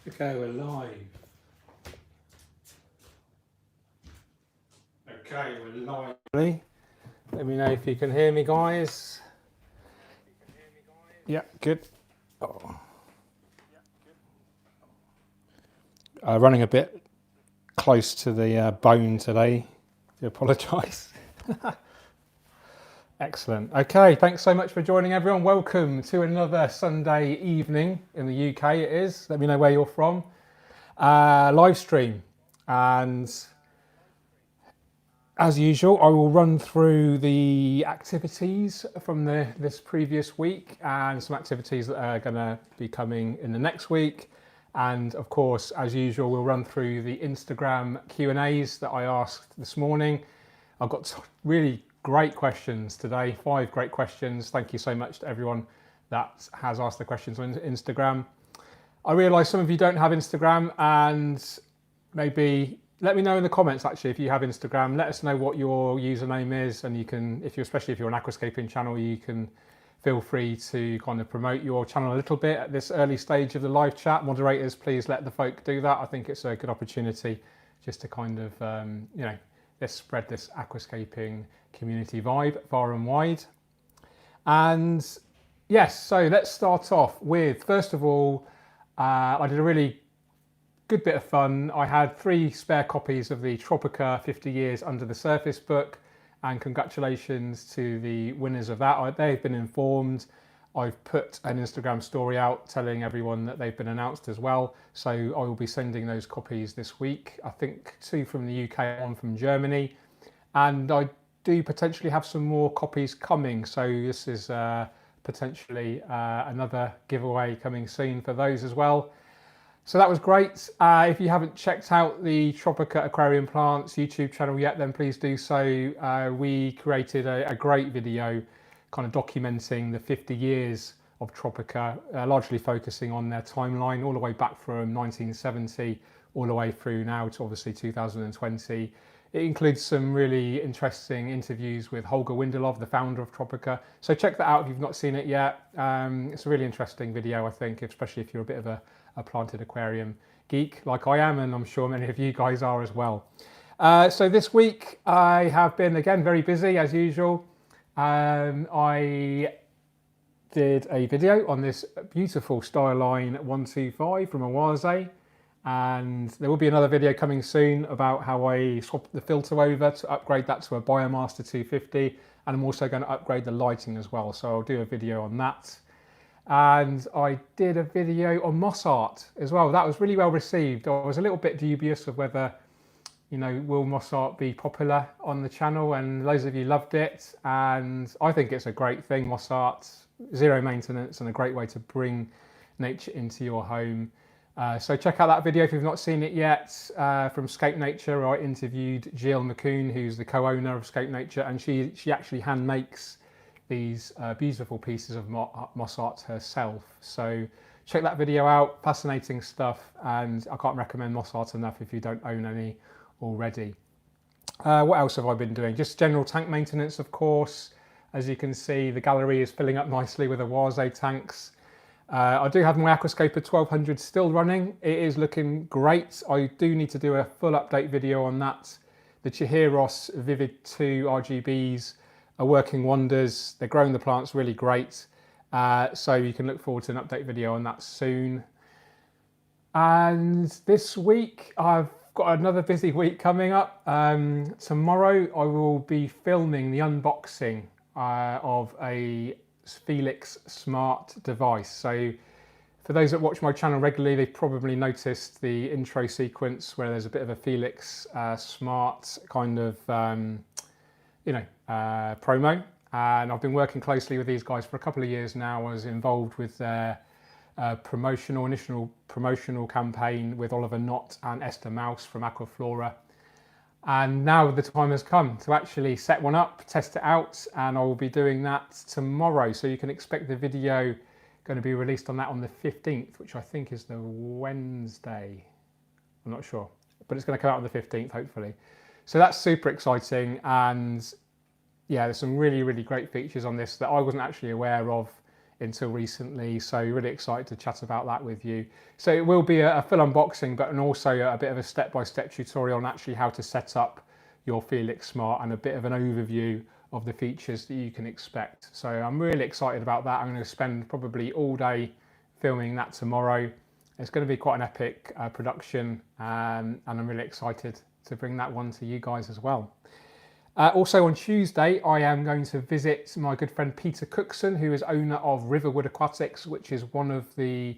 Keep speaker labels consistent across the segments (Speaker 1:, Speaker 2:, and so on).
Speaker 1: Okay, we're live. Okay, we're live. Let me know if you can hear me, guys. Yeah, good. Oh. Running a bit close to the bone today. I apologise. Excellent. Okay, thanks so much for joining, everyone. Welcome to another Sunday evening in the UK. It is. Let me know where you're from. Live stream, and as usual, I will run through the activities from this previous week and some activities that are going to be coming in the next week. And of course, as usual, we'll run through the Instagram Q&As that I asked this morning. I've got really great questions today, 5 great questions. Thank you so much to everyone that has asked the questions on Instagram. I realise some of you don't have Instagram, and maybe let me know in the comments actually if you have Instagram. Let us know what your username is, and you can, especially if you're an Aquascaping channel, you can feel free to kind of promote your channel a little bit at this early stage of the live chat. Moderators, please let the folk do that. I think it's a good opportunity just to kind of, let's spread this aquascaping community vibe far and wide. And yes, so let's start off with, first of all, I did a really good bit of fun. I had 3 spare copies of the Tropica 50 Years Under the Surface book, and congratulations to the winners of that. They've been informed. I've put an Instagram story out telling everyone that they've been announced as well. So I will be sending those copies this week. I think 2 from the UK, 1 from Germany. And I do potentially have some more copies coming. So this is potentially another giveaway coming soon for those as well. So that was great. If you haven't checked out the Tropica Aquarium Plants YouTube channel yet, then please do so. We created a great video kind of documenting the 50 years of Tropica, largely focusing on their timeline all the way back from 1970 all the way through now to obviously 2020. It includes some really interesting interviews with Holger Windelov, the founder of Tropica. So check that out if you've not seen it yet. It's a really interesting video, I think, especially if you're a bit of a planted aquarium geek like I am, and I'm sure many of you guys are as well. So this week I have been, again, very busy as usual. I did a video on this beautiful Styline 125 from Awase, and there will be another video coming soon about how I swapped the filter over to upgrade that to a Biomaster 250, and I'm also going to upgrade the lighting as well, so I'll do a video on that. And I did a video on moss art as well. That was really well received. I was a little bit dubious of whether, will moss art be popular on the channel, and loads of you loved it. And I think it's a great thing, moss art, 0 maintenance, and a great way to bring nature into your home. So check out that video if you've not seen it yet, from Scape Nature. I interviewed Jill McCoon, who's the co-owner of Scape Nature, and she actually hand makes these beautiful pieces of moss art herself. So check that video out, fascinating stuff, and I can't recommend moss art enough if you don't own any already. What else have I been doing? Just general tank maintenance, of course. As you can see, the gallery is filling up nicely with Awase tanks. I do have my Aquascape 1200 still running. It is looking great. I do need to do a full update video on that. The Chihiros Vivid 2 RGBs are working wonders. They're growing the plants really great. So you can look forward to an update video on that soon. And this week, I've got another busy week coming up. Tomorrow, I will be filming the unboxing of a Felix smart device. So for those that watch my channel regularly, they've probably noticed the intro sequence where there's a bit of a Felix smart kind of promo, and I've been working closely with these guys for a couple of years now. I was involved with their initial promotional campaign with Oliver Knott and Esther Mouse from Aquaflora, and now the time has come to actually set one up, test it out, and I will be doing that tomorrow. So you can expect the video going to be released on that on the 15th, which I think is the Wednesday. I'm not sure, but it's going to come out on the 15th, hopefully. So that's super exciting, and yeah, there's some really, really great features on this that I wasn't actually aware of until recently. So really excited to chat about that with you. So it will be a full unboxing, but and also a bit of a step-by-step tutorial on actually how to set up your Felix Smart and a bit of an overview of the features that you can expect. So I'm really excited about that. I'm going to spend probably all day filming that tomorrow. It's going to be quite an epic production, and I'm really excited to bring that one to you guys as well. Also on Tuesday, I am going to visit my good friend Peter Cookson, who is owner of Riverwood Aquatics, which is one of the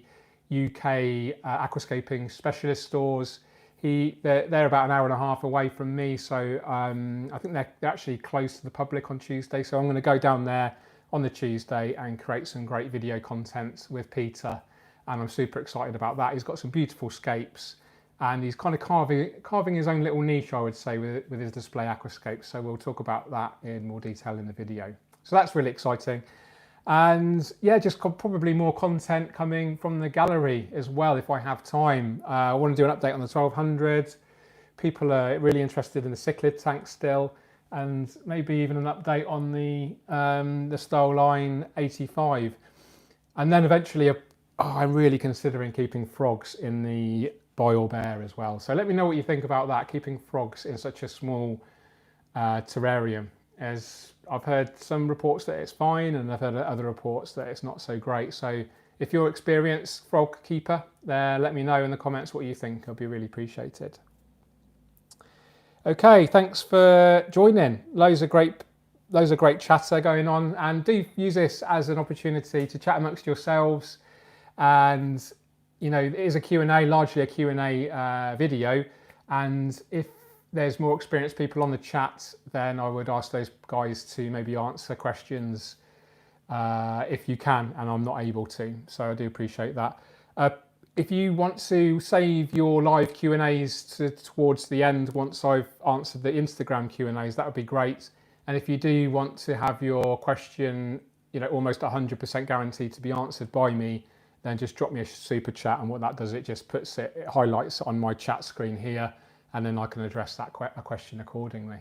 Speaker 1: UK aquascaping specialist stores. They're about an hour and a half away from me, so I think they're actually close to the public on Tuesday. So I'm going to go down there on the Tuesday and create some great video content with Peter, and I'm super excited about that. He's got some beautiful scapes, and he's kind of carving his own little niche, I would say, with his display aquascapes. So we'll talk about that in more detail in the video. So that's really exciting. And yeah, just probably more content coming from the gallery as well if I have time. I want to do an update on the 1200. People are really interested in the cichlid tank still, and maybe even an update on the Style Line 85. And then eventually, I'm really considering keeping frogs in the Boil Bear as well. So let me know what you think about that, keeping frogs in such a small terrarium. As I've heard some reports that it's fine, and I've heard other reports that it's not so great. So if you're an experienced frog keeper there, let me know in the comments what you think. It'll be really appreciated. Okay, thanks for joining. Loads of great chatter going on, and do use this as an opportunity to chat amongst yourselves. And you know, it is a Q&A, largely a Q&A video, and if there's more experienced people on the chat, then I would ask those guys to maybe answer questions if you can, and I'm not able to. So I do appreciate that. If you want to save your live Q&As towards the end, once I've answered the Instagram Q&As, that would be great. And if you do want to have your question, you know, almost 100% guaranteed to be answered by me, then just drop me a super chat. And what that does, it just it highlights on my chat screen here, and then I can address that question accordingly.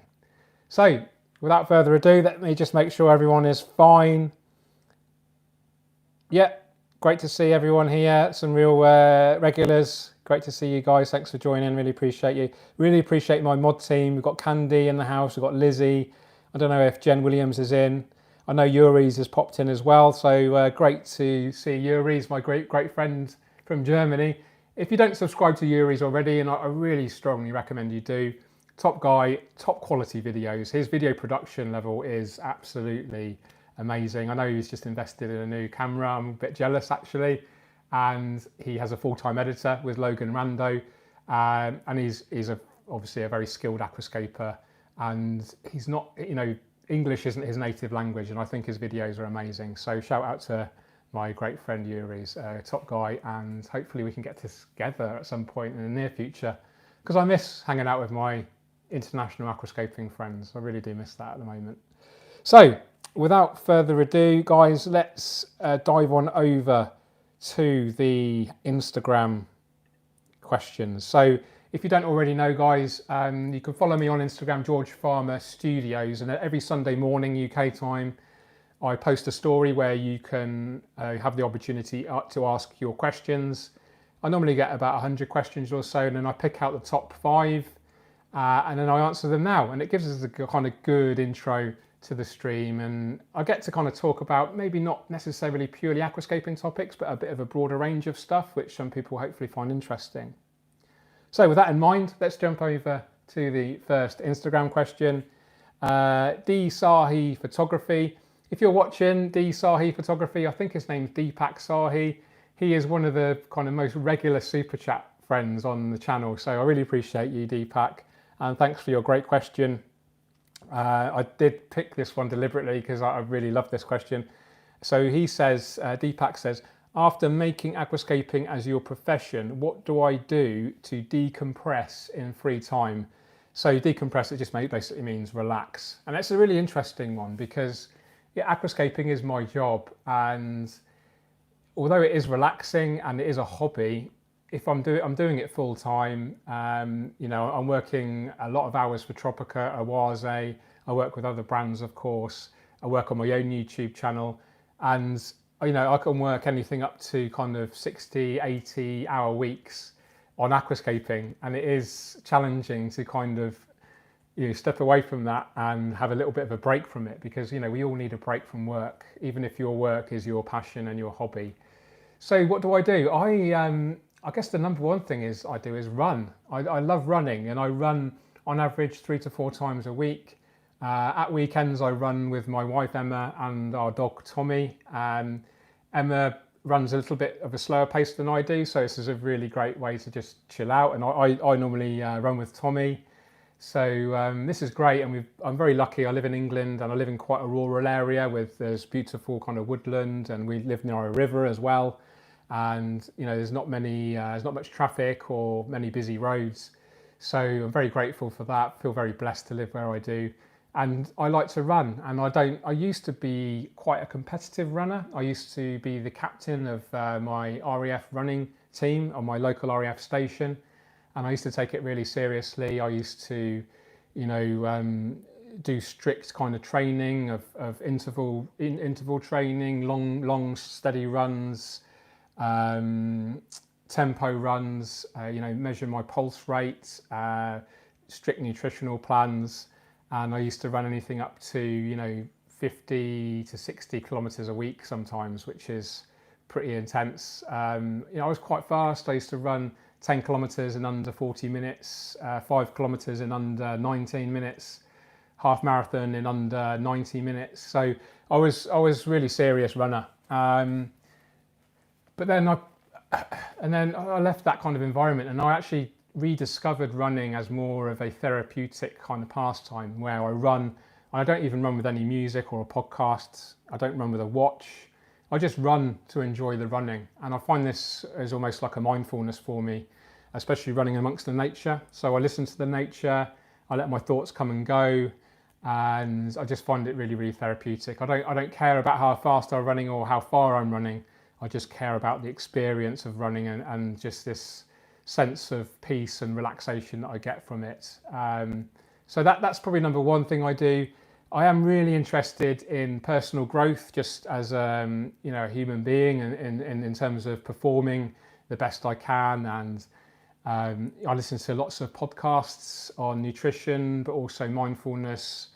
Speaker 1: So without further ado, let me just make sure everyone is fine. Yeah, great to see everyone here. Some real regulars. Great to see you guys. Thanks for joining. Really appreciate you. Really appreciate my mod team. We've got Candy in the house. We've got Lizzie. I don't know if Jen Williams is in. I know Yuri's has popped in as well. So great to see Yuri's, my great friend from Germany. If you don't subscribe to Yuri's already, and I really strongly recommend you do, top guy, top quality videos. His video production level is absolutely amazing. I know he's just invested in a new camera. I'm a bit jealous actually. And he has a full-time editor with Logan Rando. And he's obviously a very skilled aquascaper. And he's not, you know, English isn't his native language. And I think his videos are amazing. So shout out to my great friend Yuri's, top guy, and hopefully we can get together at some point in the near future, because I miss hanging out with my international aquascaping friends. I really do miss that at the moment. So without further ado, guys, let's dive on over to the Instagram questions. So if you don't already know, guys, you can follow me on Instagram, George Farmer Studios, and every Sunday morning UK time I post a story where you can have the opportunity to ask your questions. I normally get about 100 questions or so, and then I pick out the top 5 and then I answer them now. And it gives us a kind of good intro to the stream, and I get to kind of talk about maybe not necessarily purely aquascaping topics, but a bit of a broader range of stuff, which some people hopefully find interesting. So with that in mind, let's jump over to the first Instagram question. D Sahi Photography. If you're watching D Sahi Photography, I think his name's Deepak Sahi. He is one of the kind of most regular super chat friends on the channel. So I really appreciate you, Deepak. And thanks for your great question. I did pick this one deliberately because I really love this question. So he says, Deepak says, after making aquascaping as your profession, what do I do to decompress in free time? So decompress, it just basically means relax. And that's a really interesting one because yeah, aquascaping is my job, and although it is relaxing and it is a hobby, if I'm doing it full time, you know, I'm working a lot of hours for Tropica, Awase. I work with other brands, of course. I work on my own YouTube channel, and I can work anything up to kind of 60, 80 hour weeks on aquascaping, and it is challenging to kind of step away from that and have a little bit of a break from it, because we all need a break from work, even if your work is your passion and your hobby. So what do? I guess the number one thing is run. I love running, and I run on average 3 to 4 times a week. At weekends, I run with my wife Emma and our dog Tommy. Emma runs a little bit of a slower pace than I do, so this is a really great way to just chill out. And I normally run with Tommy. So this is great, and I'm very lucky. I live in England, and I live in quite a rural area with there's beautiful kind of woodland, and we live near a river as well. And there's not much traffic or many busy roads. So I'm very grateful for that. Feel very blessed to live where I do. And I like to run, and I used to be quite a competitive runner. I used to be the captain of my RAF running team on my local RAF station, and I used to take it really seriously. I used to, do strict kind of training of interval training, long steady runs, tempo runs, measure my pulse rate, strict nutritional plans. And I used to run anything up to, 50 to 60 kilometers a week sometimes, which is pretty intense. I was quite fast. I used to run 10 kilometers in under 40 minutes, 5 kilometers in under 19 minutes, half marathon in under 90 minutes. So I was really serious runner. But then I left that kind of environment, and I actually rediscovered running as more of a therapeutic kind of pastime, where I run. I don't even run with any music or a podcast. I don't run with a watch. I just run to enjoy the running, and I find this is almost like a mindfulness for me, especially running amongst the nature. So I listen to the nature, I let my thoughts come and go, and I just find it really, really therapeutic. I don't care about how fast I'm running or how far I'm running. I just care about the experience of running and just this sense of peace and relaxation that I get from it. So that's probably number one thing I do. I am really interested in personal growth, just as a human being, and in terms of performing the best I can. And I listen to lots of podcasts on nutrition, but also mindfulness.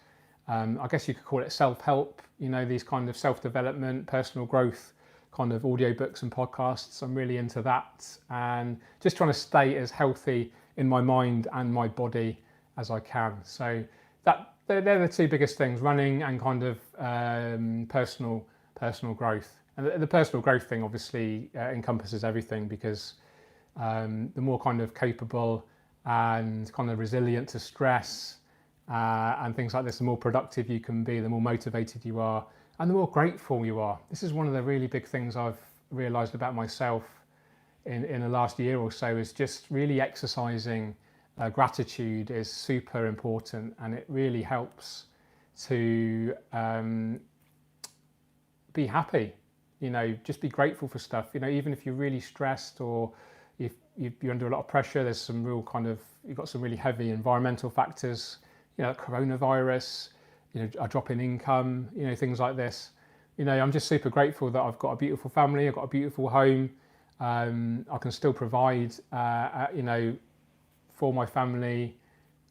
Speaker 1: I guess you could call it self-help. These kind of self-development, personal growth kind of audiobooks and podcasts. I'm really into that, and just trying to stay as healthy in my mind and my body as I can. So they're the two biggest things: running and kind of personal growth. And the personal growth thing obviously encompasses everything, because the more kind of capable and kind of resilient to stress and things like this, the more productive you can be, the more motivated you are, and the more grateful you are. This is one of the really big things I've realised about myself in the last year or so, is just really exercising gratitude is super important, and it really helps to be happy. Just be grateful for stuff. Even if you're really stressed, or if you're under a lot of pressure, there's some real you've got some really heavy environmental factors, coronavirus, a drop in income, things like this. I'm just super grateful that I've got a beautiful family, I've got a beautiful home. I can still provide, for my family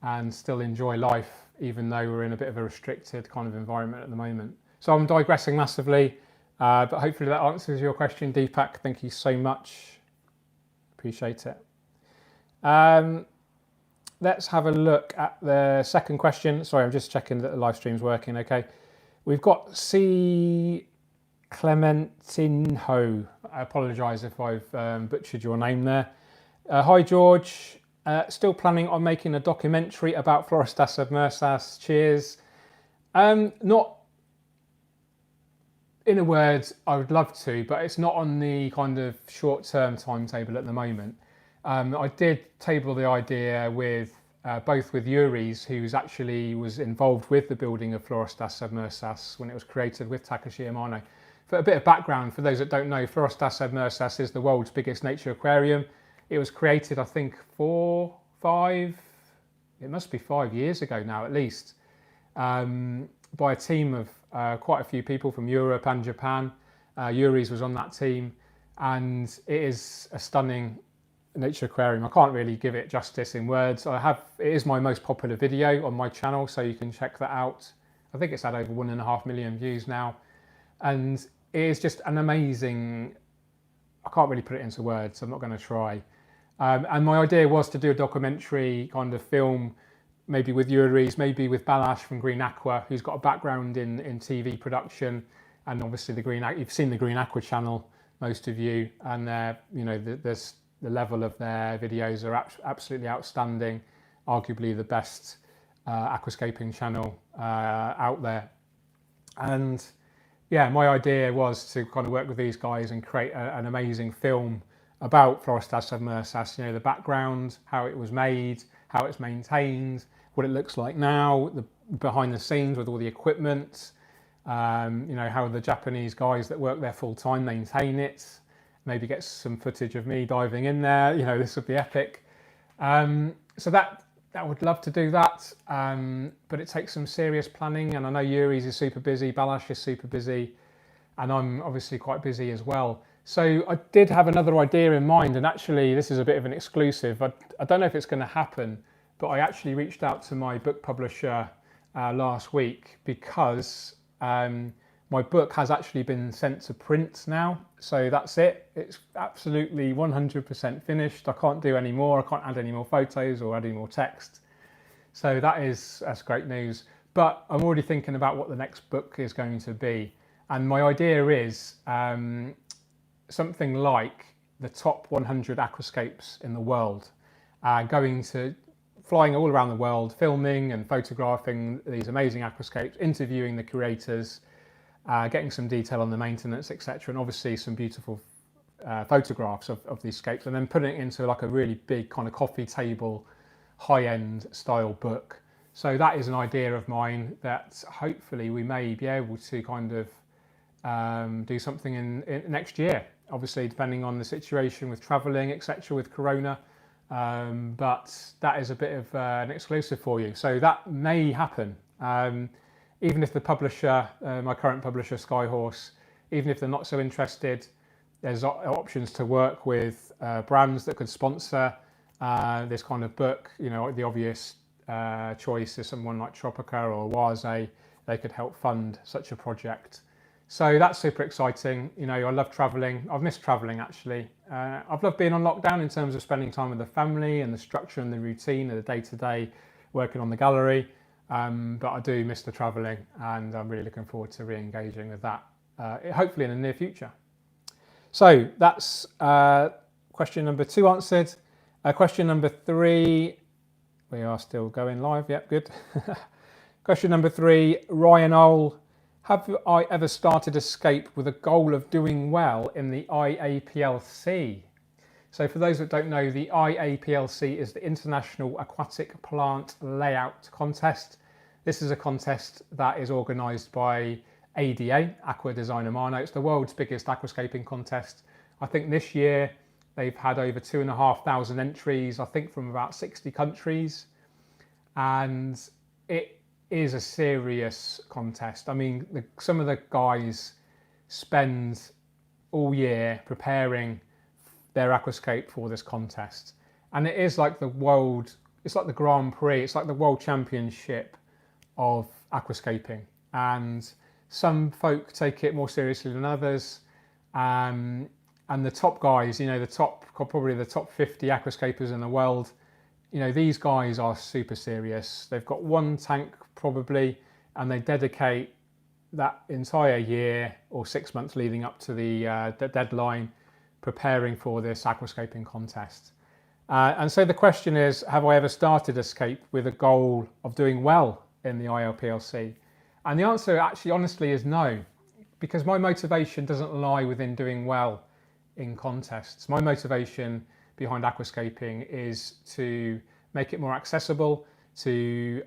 Speaker 1: and still enjoy life, even though we're in a bit of a restricted kind of environment at the moment. So I'm digressing massively, but hopefully that answers your question, Deepak. Thank you so much. Appreciate it. Let's have a look at the second question. Sorry, I'm just checking that the live stream's working okay. We've got C. Clementinho. I apologise if I've butchered your name there. Hi, George. Still planning on making a documentary about Florestas submersas. Cheers. Not, in a word, I would love to, but it's not on the kind of short-term timetable at the moment. I did table the idea with both with Yuri's, who was involved with the building of Florestas submersas when it was created with Takashi Amano. For a bit of background, for those that don't know, Florestas submersas is the world's biggest nature aquarium. It was created, I think, it must be 5 years ago now at least, by a team of quite a few people from Europe and Japan. Yuri's was on that team, and it is a stunning nature aquarium. I can't really give it justice in words. It is my most popular video on my channel, so you can check that out. I think it's had over 1.5 million views now, and it is just an amazing, I can't really put it into words, I'm not going to try. And my idea was to do a documentary kind of film, maybe with Yuri's, maybe with Balash from Green Aqua, who's got a background in TV production, and obviously you've seen the Green Aqua channel, most of you, and the level of their videos are absolutely outstanding, arguably the best aquascaping channel out there. And yeah, my idea was to kind of work with these guys and create an amazing film about Florestas Submersas, the background, how it was made, how it's maintained, what it looks like now, the behind the scenes with all the equipment, how the Japanese guys that work there full time maintain it, maybe get some footage of me diving in there, this would be epic. So I would love to do that, but it takes some serious planning, and I know Yuri's is super busy, Balash is super busy, and I'm obviously quite busy as well. So I did have another idea in mind, and actually this is a bit of an exclusive. I don't know if it's going to happen, but I actually reached out to my book publisher last week, because my book has actually been sent to print now. So that's it. It's absolutely 100% finished. I can't do any more. I can't add any more photos or add any more text. So that's great news. But I'm already thinking about what the next book is going to be. And my idea is something like the top 100 aquascapes in the world, flying all around the world, filming and photographing these amazing aquascapes, interviewing the curators, getting some detail on the maintenance, etc., and obviously some beautiful photographs of these scapes, and then putting it into like a really big kind of coffee table, high-end style book. So that is an idea of mine that hopefully we may be able to kind of do something in next year. Obviously, depending on the situation with travelling, etc., with Corona, but that is a bit of an exclusive for you. So that may happen. Even if the publisher, my current publisher, Skyhorse, even if they're not so interested, there's options to work with brands that could sponsor this kind of book. The obvious choice is someone like Tropica or Waze. They could help fund such a project. So that's super exciting. I love traveling. I've missed traveling, actually. I've loved being on lockdown in terms of spending time with the family and the structure and the routine of the day-to-day working on the gallery. But I do miss the traveling, and I'm really looking forward to re-engaging with that, hopefully in the near future. So that's question number 2 answered. Question number 3, we are still going live. Yep, good. Question number 3, Ryan Ole. Have I ever started a scape with a goal of doing well in the IAPLC? So for those that don't know, the IAPLC is the International Aquatic Plant Layout Contest. This is a contest that is organised by ADA, Aqua Design Amano. It's the world's biggest aquascaping contest. I think this year they've had over 2,500 entries, I think from about 60 countries. And it is a serious contest. I mean, some of the guys spend all year preparing their aquascape for this contest, and it is like the Grand Prix, it's like the World Championship of aquascaping, and some folk take it more seriously than others, and the top guys, probably the top 50 aquascapers in the world, these guys are super serious. They've got one tank probably, and they dedicate that entire year or 6 months leading up to the deadline preparing for this aquascaping contest. And so the question is, have I ever started a scape with a goal of doing well in the ILPLC? And the answer actually honestly is no, because my motivation doesn't lie within doing well in contests. My motivation behind aquascaping is to make it more accessible, to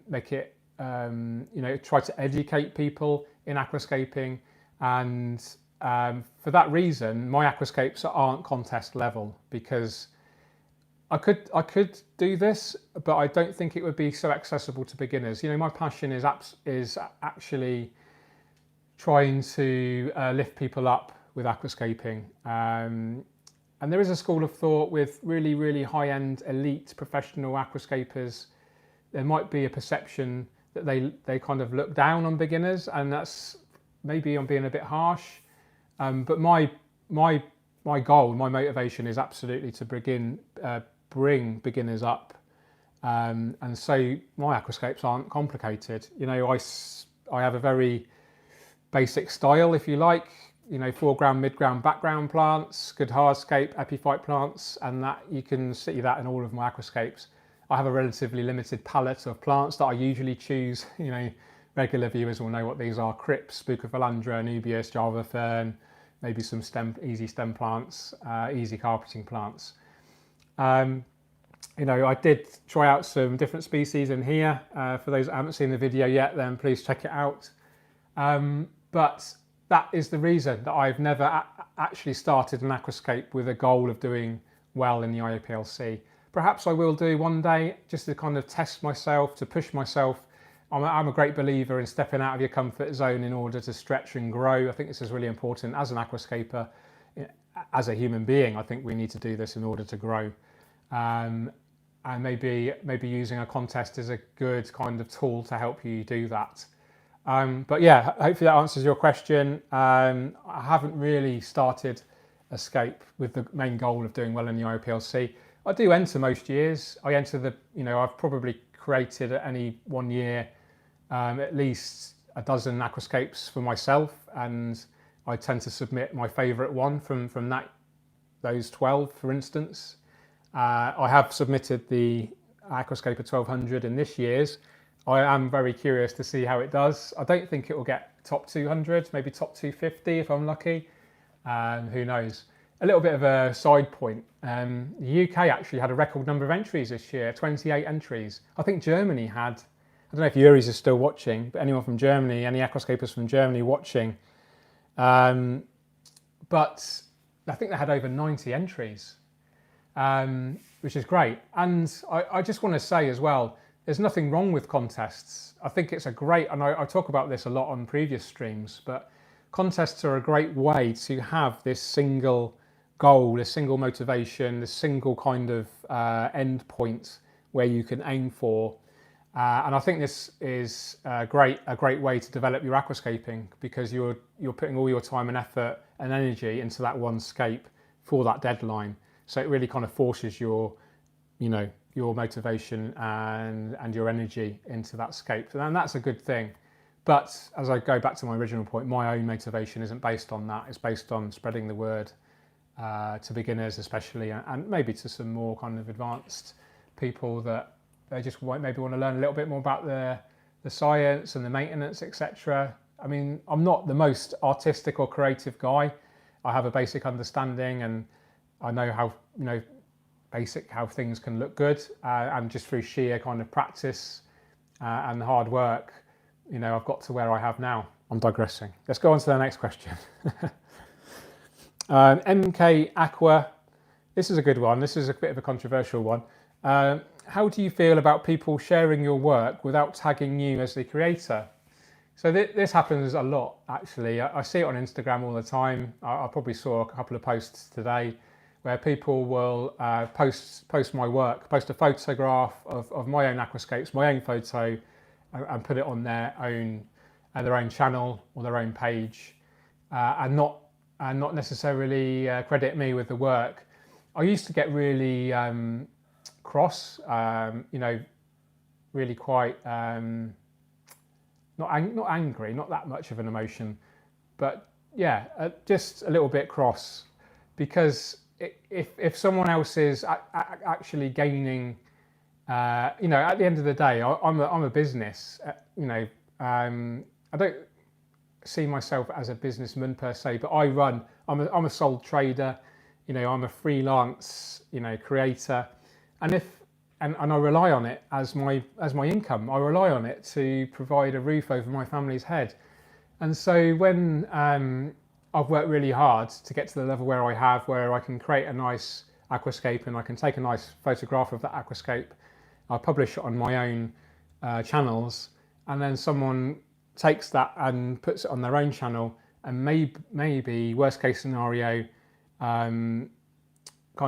Speaker 1: make it, try to educate people in aquascaping, and for that reason, my aquascapes aren't contest level, because I could do this, but I don't think it would be so accessible to beginners. My passion is actually trying to lift people up with aquascaping. And there is a school of thought with really, really high-end, elite, professional aquascapers. There might be a perception that they kind of look down on beginners, and that's maybe I'm being a bit harsh. But my goal, my motivation is absolutely to bring beginners up. And so my aquascapes aren't complicated. You know, I have a very basic style, if you like. You know, foreground, midground, background plants, good hardscape, epiphyte plants, and that you can see that in all of my aquascapes. I have a relatively limited palette of plants that I usually choose. You know, regular viewers will know what these are: Crypts, Bucophalandra, Anubias, Java Fern, maybe some easy stem plants, easy carpeting plants. You know, I did try out some different species in here. For those that haven't seen the video yet, then please check it out. But that is the reason that I've never actually started an aquascape with a goal of doing well in the IAPLC. Perhaps I will do one day, just to kind of test myself, to push myself. I'm a great believer in stepping out of your comfort zone in order to stretch and grow. I think this is really important as an aquascaper. As a human being, I think we need to do this in order to grow. And maybe using a contest is a good kind of tool to help you do that. But yeah, hopefully that answers your question. I haven't really started a Scape with the main goal of doing well in the IOPLC. I do enter most years. I enter I've probably created at any one year at least a dozen aquascapes for myself, and I tend to submit my favourite one from those 12, for instance. I have submitted the Aquascape 1200 in this year's. I am very curious to see how it does. I don't think it will get top 200, maybe top 250 if I'm lucky. Who knows? A little bit of a side point. The UK actually had a record number of entries this year, 28 entries. I think Germany had, I don't know if Yuri's is still watching, but anyone from Germany, any aquascapers from Germany watching. But I think they had over 90 entries, which is great. And I just want to say as well, there's nothing wrong with contests. I think it's a great, and I talk about this a lot on previous streams, but contests are a great way to have this single goal, this single motivation, this single kind of end point where you can aim for. And I think this is a great way to develop your aquascaping, because you're putting all your time and effort and energy into that one scape for that deadline. So it really kind of forces your motivation and your energy into that scape, and that's a good thing. But as I go back to my original point, my own motivation isn't based on that. It's based on spreading the word to beginners especially, and maybe to some more kind of advanced people that they just maybe want to learn a little bit more about the science and the maintenance, etc. I mean, I'm not the most artistic or creative guy. I have a basic understanding, and I know how how things can look good, and just through sheer kind of practice and hard work, I've got to where I have now. I'm digressing. Let's go on to the next question. MK Aqua, this is a good one. This is a bit of a controversial one. How do you feel about people sharing your work without tagging you as the creator? So this happens a lot, actually. I see it on Instagram all the time. I probably saw a couple of posts today where people will post my work, post a photograph of my own aquascapes, my own photo, and put it on their own channel or their own page, and not necessarily credit me with the work. I used to get really cross, really quite not angry, not that much of an emotion, but yeah, just a little bit cross, because if someone else is actually gaining, at the end of the day, I'm a business. I don't see myself as a businessman per se, but I'm a sole trader. I'm a freelance, creator, and I rely on it as my income. I rely on it to provide a roof over my family's head. And so when I've worked really hard to get to the level where I can create a nice aquascape, and I can take a nice photograph of that aquascape, I publish it on my own channels, and then someone takes that and puts it on their own channel, and maybe worst case scenario, kind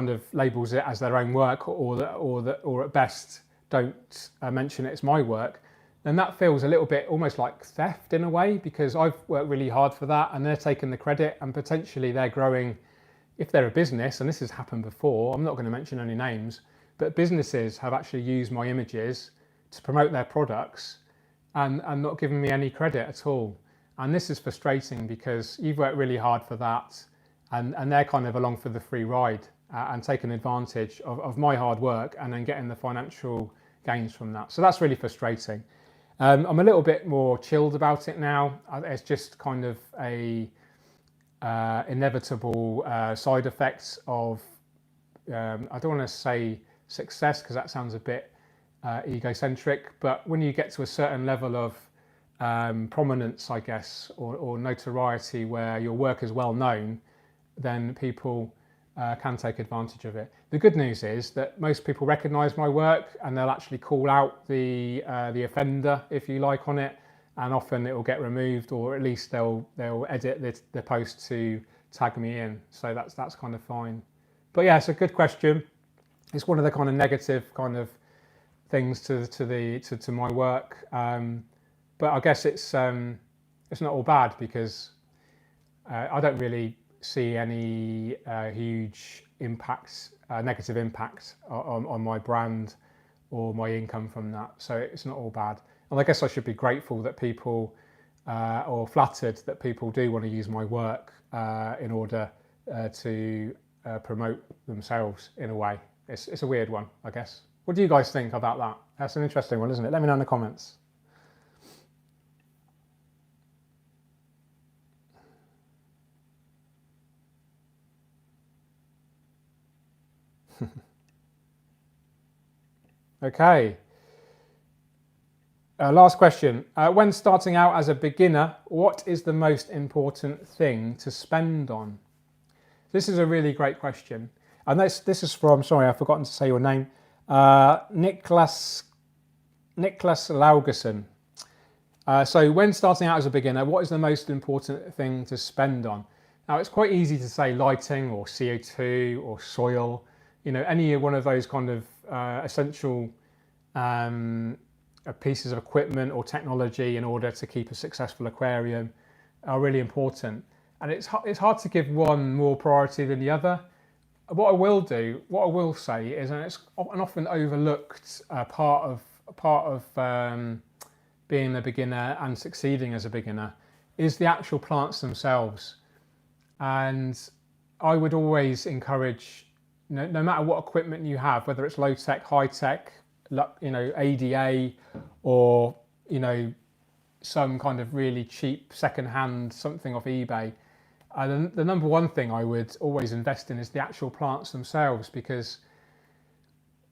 Speaker 1: of labels it as their own work, or at best don't mention it's my work, then that feels a little bit almost like theft in a way, because I've worked really hard for that and they're taking the credit, and potentially they're growing. If they're a business, and this has happened before, I'm not going to mention any names, but businesses have actually used my images to promote their products and not giving me any credit at all. And this is frustrating because you've worked really hard for that, and they're kind of along for the free ride and taking advantage of my hard work and then getting the financial gains from that. So that's really frustrating. I'm a little bit more chilled about it now. It's just kind of a inevitable side effects of, I don't want to say success because that sounds a bit egocentric, but when you get to a certain level of prominence, I guess, or notoriety where your work is well known, then people can take advantage of it. The good news is that most people recognise my work and they'll actually call out the offender, if you like, on it, and often it will get removed, or at least they'll edit the post to tag me in. So that's kind of fine. But yeah, it's a good question. It's one of the kind of negative kind of things to my work, but I guess it's not all bad, because I don't really see any huge impacts, negative impacts on my brand or my income from that. So it's not all bad. And I guess I should be grateful that people, or flattered that people do want to use my work in order to promote themselves in a way. It's a weird one, I guess. What do you guys think about that? That's an interesting one, isn't it? Let me know in the comments. Okay. Last question. When starting out as a beginner, what is the most important thing to spend on? This is a really great question. And this is from, sorry, I've forgotten to say your name, Niklas Laugerson. So when starting out as a beginner, what is the most important thing to spend on? Now, it's quite easy to say lighting or CO2 or soil, any one of those kind of essential pieces of equipment or technology in order to keep a successful aquarium are really important. And it's hard to give one more priority than the other. What I will say is, and it's an often overlooked part of being a beginner and succeeding as a beginner, is the actual plants themselves. And I would always encourage, no matter what equipment you have, whether it's low tech, high tech, ADA, or some kind of really cheap second-hand something off eBay, the number one thing I would always invest in is the actual plants themselves, because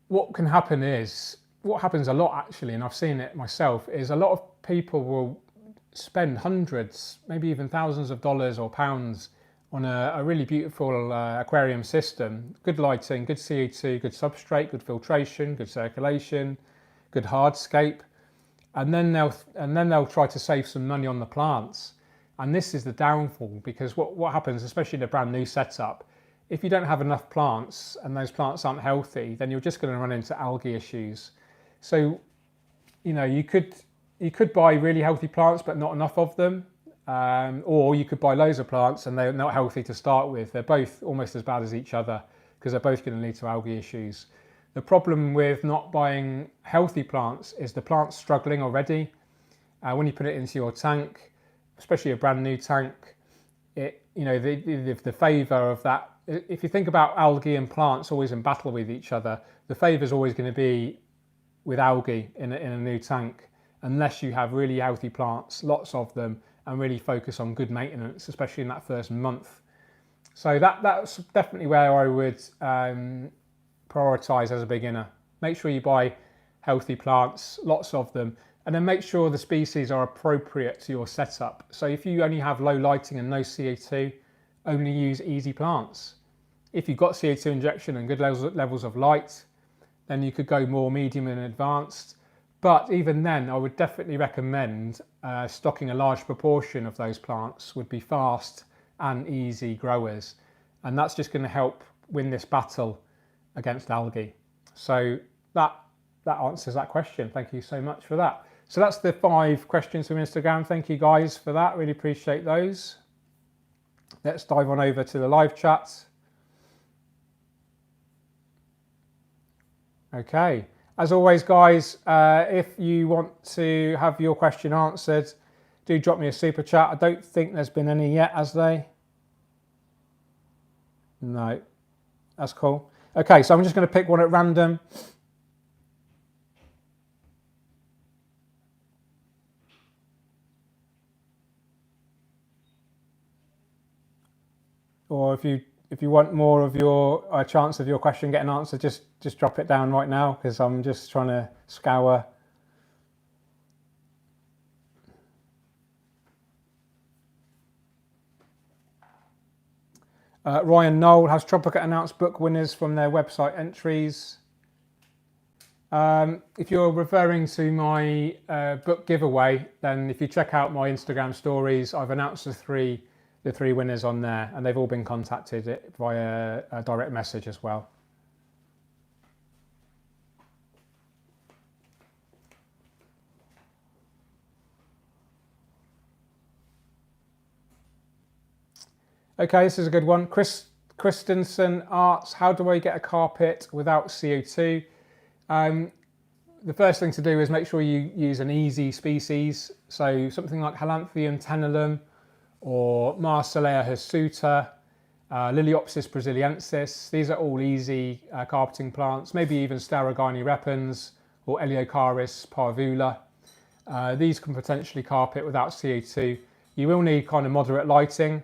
Speaker 1: what happens a lot actually, and I've seen it myself, is a lot of people will spend hundreds, maybe even thousands of dollars or pounds on a really beautiful aquarium system, good lighting, good CO2, good substrate, good filtration, good circulation, good hardscape, and then they'll try to save some money on the plants. And this is the downfall, because what happens, especially in a brand new setup, if you don't have enough plants and those plants aren't healthy, then you're just going to run into algae issues. So, you could buy really healthy plants but not enough of them, or you could buy loads of plants and they're not healthy to start with. They're both almost as bad as each other, because they're both going to lead to algae issues. The problem with not buying healthy plants is the plant's struggling already. When you put it into your tank, especially a brand new tank, the favour of that, if you think about algae and plants always in battle with each other, the favour is always going to be with algae in a new tank, unless you have really healthy plants, lots of them, and really focus on good maintenance, especially in that first month. So that's definitely where I would prioritise as a beginner. Make sure you buy healthy plants, lots of them, and then make sure the species are appropriate to your setup. So if you only have low lighting and no CO2, only use easy plants. If you've got CO2 injection and good levels of light, then you could go more medium and advanced. But even then, I would definitely recommend stocking a large proportion of those plants would be fast and easy growers. And that's just going to help win this battle against algae. So that answers that question. Thank you so much for that. So that's the 5 questions from Instagram. Thank you guys for that. Really appreciate those. Let's dive on over to the live chat. Okay. As always, guys, if you want to have your question answered, do drop me a super chat. I don't think there's been any yet, has there? No, that's cool. Okay, so I'm just going to pick one at random. Or if you want more of your chance of your question getting answered, just drop it down right now, because I'm just trying to scour. Ryan Knoll, has Tropica announced book winners from their website entries? If you're referring to my book giveaway, then if you check out my Instagram stories, I've announced the three winners on there, and they've all been contacted via a direct message as well. Okay, this is a good one. Christensen asks, how do I get a carpet without CO2? The first thing to do is make sure you use an easy species. So something like Halanthrium tenellum or Marsilea hirsuta, Liliopsis brasiliensis. These are all easy carpeting plants, maybe even Starogini repens or Eliocharis parvula. These can potentially carpet without CO2. You will need kind of moderate lighting,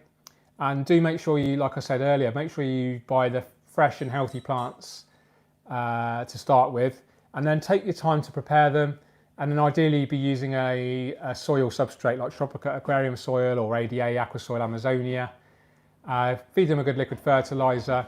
Speaker 1: and do make sure you, like I said earlier, make sure you buy the fresh and healthy plants to start with, and then take your time to prepare them. And then ideally be using a soil substrate like Tropica Aquarium soil or ADA Aqua soil Amazonia. Feed them a good liquid fertilizer,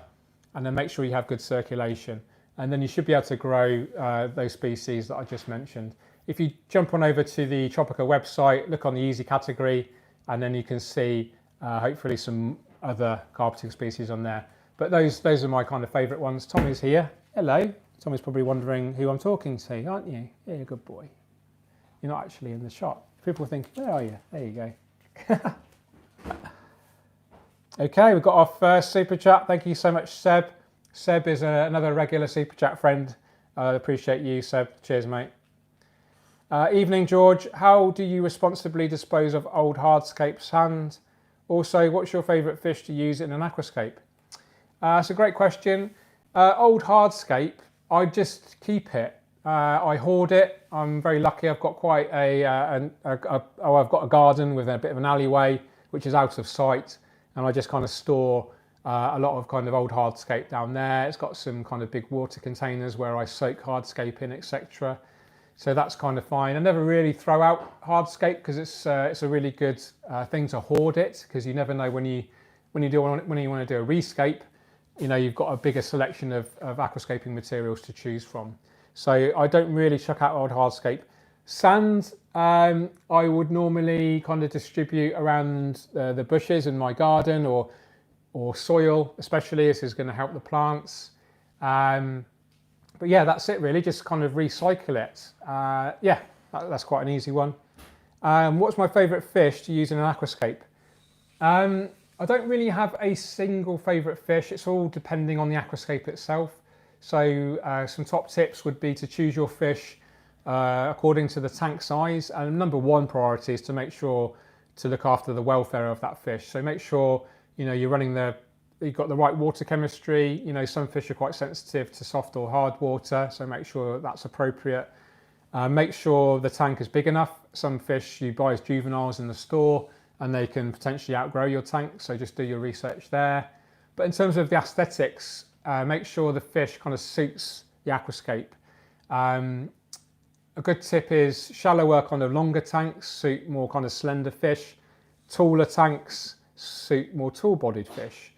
Speaker 1: and then make sure you have good circulation. And then you should be able to grow those species that I just mentioned. If you jump on over to the Tropica website, look on the easy category, and then you can see hopefully some other carpeting species on there. But those are my kind of favourite ones. Tommy's here. Hello. Tommy's probably wondering who I'm talking to, aren't you? Yeah, you're a good boy. You're not actually in the shot. People think, where are you? There you go. Okay, we've got our first super chat. Thank you so much, Seb. Seb is another regular super chat friend. I appreciate you, Seb. Cheers, mate. Evening, George. How do you responsibly dispose of old hardscape sand? Also, what's your favourite fish to use in an aquascape? That's a great question. Old hardscape, I just keep it. I hoard it. I'm very lucky. I've got quite I've got a garden with a bit of an alleyway, which is out of sight, and I just kind of store a lot of kind of old hardscape down there. It's got some kind of big water containers where I soak hardscape in, etc. So that's kind of fine. I never really throw out hardscape because it's a really good thing to hoard it, because you never know when you want to do a rescape. You know, you've got a bigger selection of aquascaping materials to choose from. So I don't really chuck out old hardscape. Sand, I would normally kind of distribute around the bushes in my garden, or soil, especially. This is going to help the plants. But yeah, that's it really. Just kind of recycle it. Yeah, that's quite an easy one. What's my favourite fish to use in an aquascape? I don't really have a single favourite fish. It's all depending on the aquascape itself. So some top tips would be to choose your fish according to the tank size. And number one priority is to make sure to look after the welfare of that fish. So make sure, you know, you've got the right water chemistry. You know, some fish are quite sensitive to soft or hard water, so make sure that's appropriate. Make sure the tank is big enough. Some fish you buy as juveniles in the store, and they can potentially outgrow your tank, so just do your research there. But in terms of the aesthetics, make sure the fish kind of suits the aquascape. A good tip is shallower, kind of longer tanks suit more kind of slender fish. Taller tanks suit more tall-bodied fish.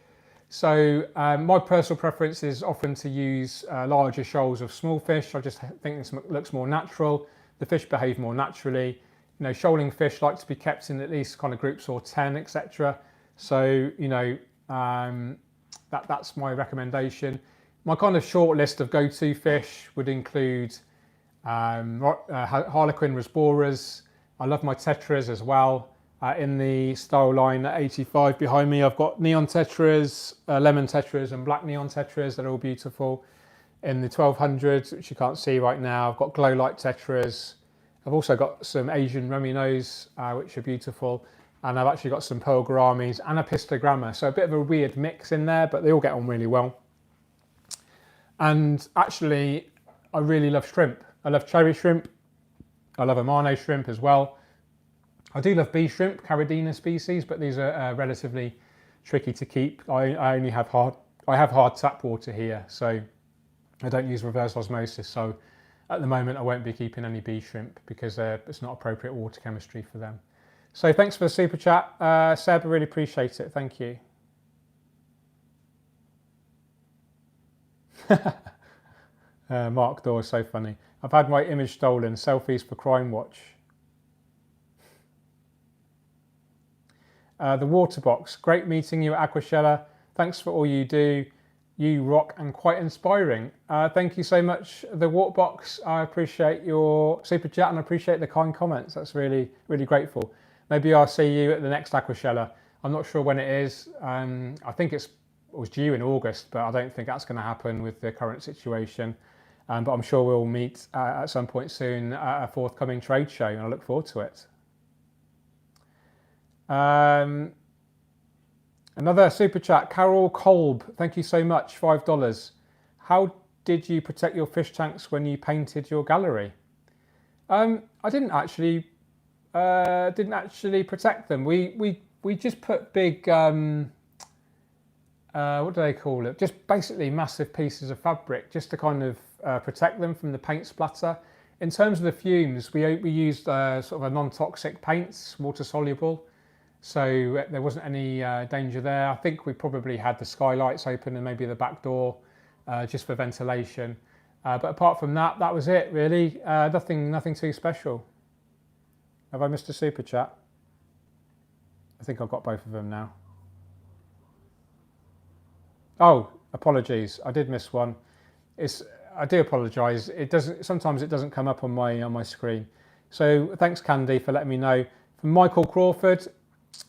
Speaker 1: So my personal preference is often to use larger shoals of small fish. I just think this looks more natural. the fish behave more naturally. You know, shoaling fish like to be kept in at least kind of groups or 10, etc. So, you know, that's my recommendation. My kind of short list of go-to fish would include Harlequin Rasboras. I love my tetras as well. In the style line at 85 behind me, I've got neon tetras, lemon tetras and black neon tetras. They're all beautiful. In the 1200s, which you can't see right now, I've got glow light tetras. I've also got some Asian rummy nose, which are beautiful. And I've actually got some pearl gouramis and a pistogramma. So a bit of a weird mix in there, but they all get on really well. And actually, I really love shrimp. I love cherry shrimp. I love Amano shrimp as well. I do love bee shrimp, Caridina species, but these are relatively tricky to keep. I only have hard tap water here, so I don't use reverse osmosis. So at the moment, I won't be keeping any bee shrimp because it's not appropriate water chemistry for them. So thanks for the super chat, Seb. I really appreciate it. Thank you. Mark Dawes, so funny. I've had my image stolen. Selfies for Crime Watch. The water box. Great meeting you at Aquashella. Thanks for all you do. You rock and quite inspiring. Thank you so much, the water box. I appreciate your super chat and I appreciate the kind comments. That's really, really grateful. Maybe I'll see you at the next Aquashella. I'm not sure when it is. I think it was due in August, but I don't think that's going to happen with the current situation. But I'm sure we'll meet at some point soon at a forthcoming trade show, and I look forward to it. Another super chat, Carol Kolb, thank you so much, $5. How did you protect your fish tanks when you painted your gallery? I didn't actually protect them. We just put big what do they call it? Just basically massive pieces of fabric just to kind of protect them from the paint splatter. In terms of the fumes, we used sort of a non-toxic paints, water soluble. So there wasn't any danger there. I think we probably had the skylights open and maybe the back door just for ventilation. But apart from that, that was it really. Nothing too special. Have I missed a super chat? I think I've got both of them now. Oh, apologies. I did miss one. I do apologise. Sometimes it doesn't come up on my screen. So thanks, Candy, for letting me know. From Michael Crawford.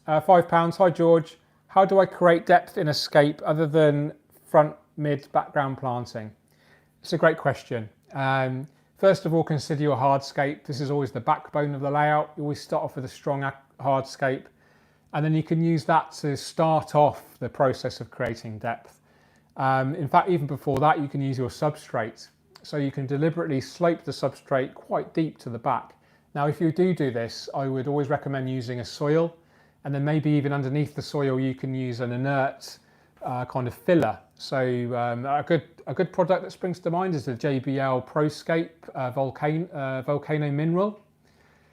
Speaker 1: £5. Hi George. How do I create depth in a scape other than front, mid, background planting? It's a great question. First of all, consider your hardscape. This is always the backbone of the layout. You always start off with a strong hardscape, and then you can use that to start off the process of creating depth. In fact, even before that, you can use your substrate. So you can deliberately slope the substrate quite deep to the back. Now, if you do this, I would always recommend using a soil. And then maybe even underneath the soil, you can use an inert kind of filler. So a good product that springs to mind is the JBL ProScape Volcano Mineral.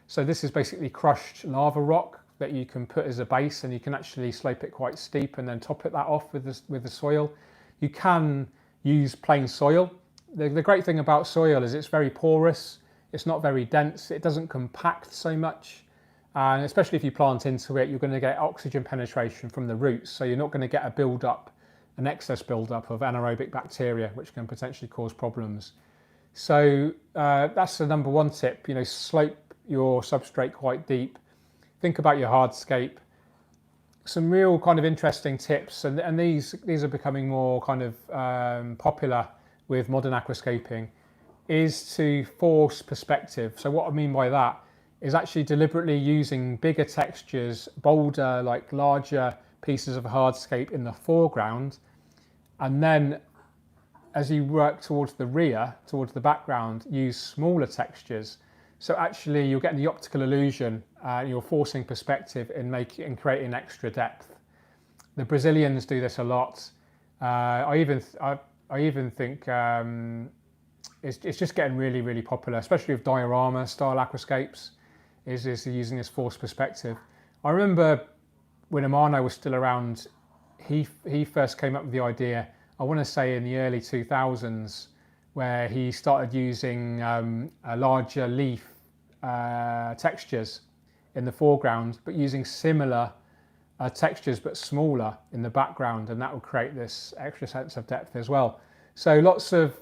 Speaker 1: So this is basically crushed lava rock that you can put as a base, and you can actually slope it quite steep and then top it that off with the soil. You can use plain soil. The great thing about soil is it's very porous. It's not very dense. It doesn't compact so much. And especially if you plant into it, you're going to get oxygen penetration from the roots. So you're not going to get an excess buildup of anaerobic bacteria, which can potentially cause problems. So that's the number one tip, slope your substrate quite deep. Think about your hardscape. Some real kind of interesting tips, and these are becoming more kind of popular with modern aquascaping, is to force perspective. So what I mean by that is actually deliberately using bigger textures, bolder, like larger pieces of hardscape in the foreground. And then as you work towards the rear, towards the background, use smaller textures. So actually you're getting the optical illusion, you're forcing perspective in creating extra depth. The Brazilians do this a lot. I even think it's just getting really, really popular, especially with diorama style aquascapes. Is using this forced perspective. I remember when Amano was still around, he first came up with the idea, I want to say in the early 2000s, where he started using a larger leaf textures in the foreground, but using similar textures but smaller in the background, and that will create this extra sense of depth as well. So lots of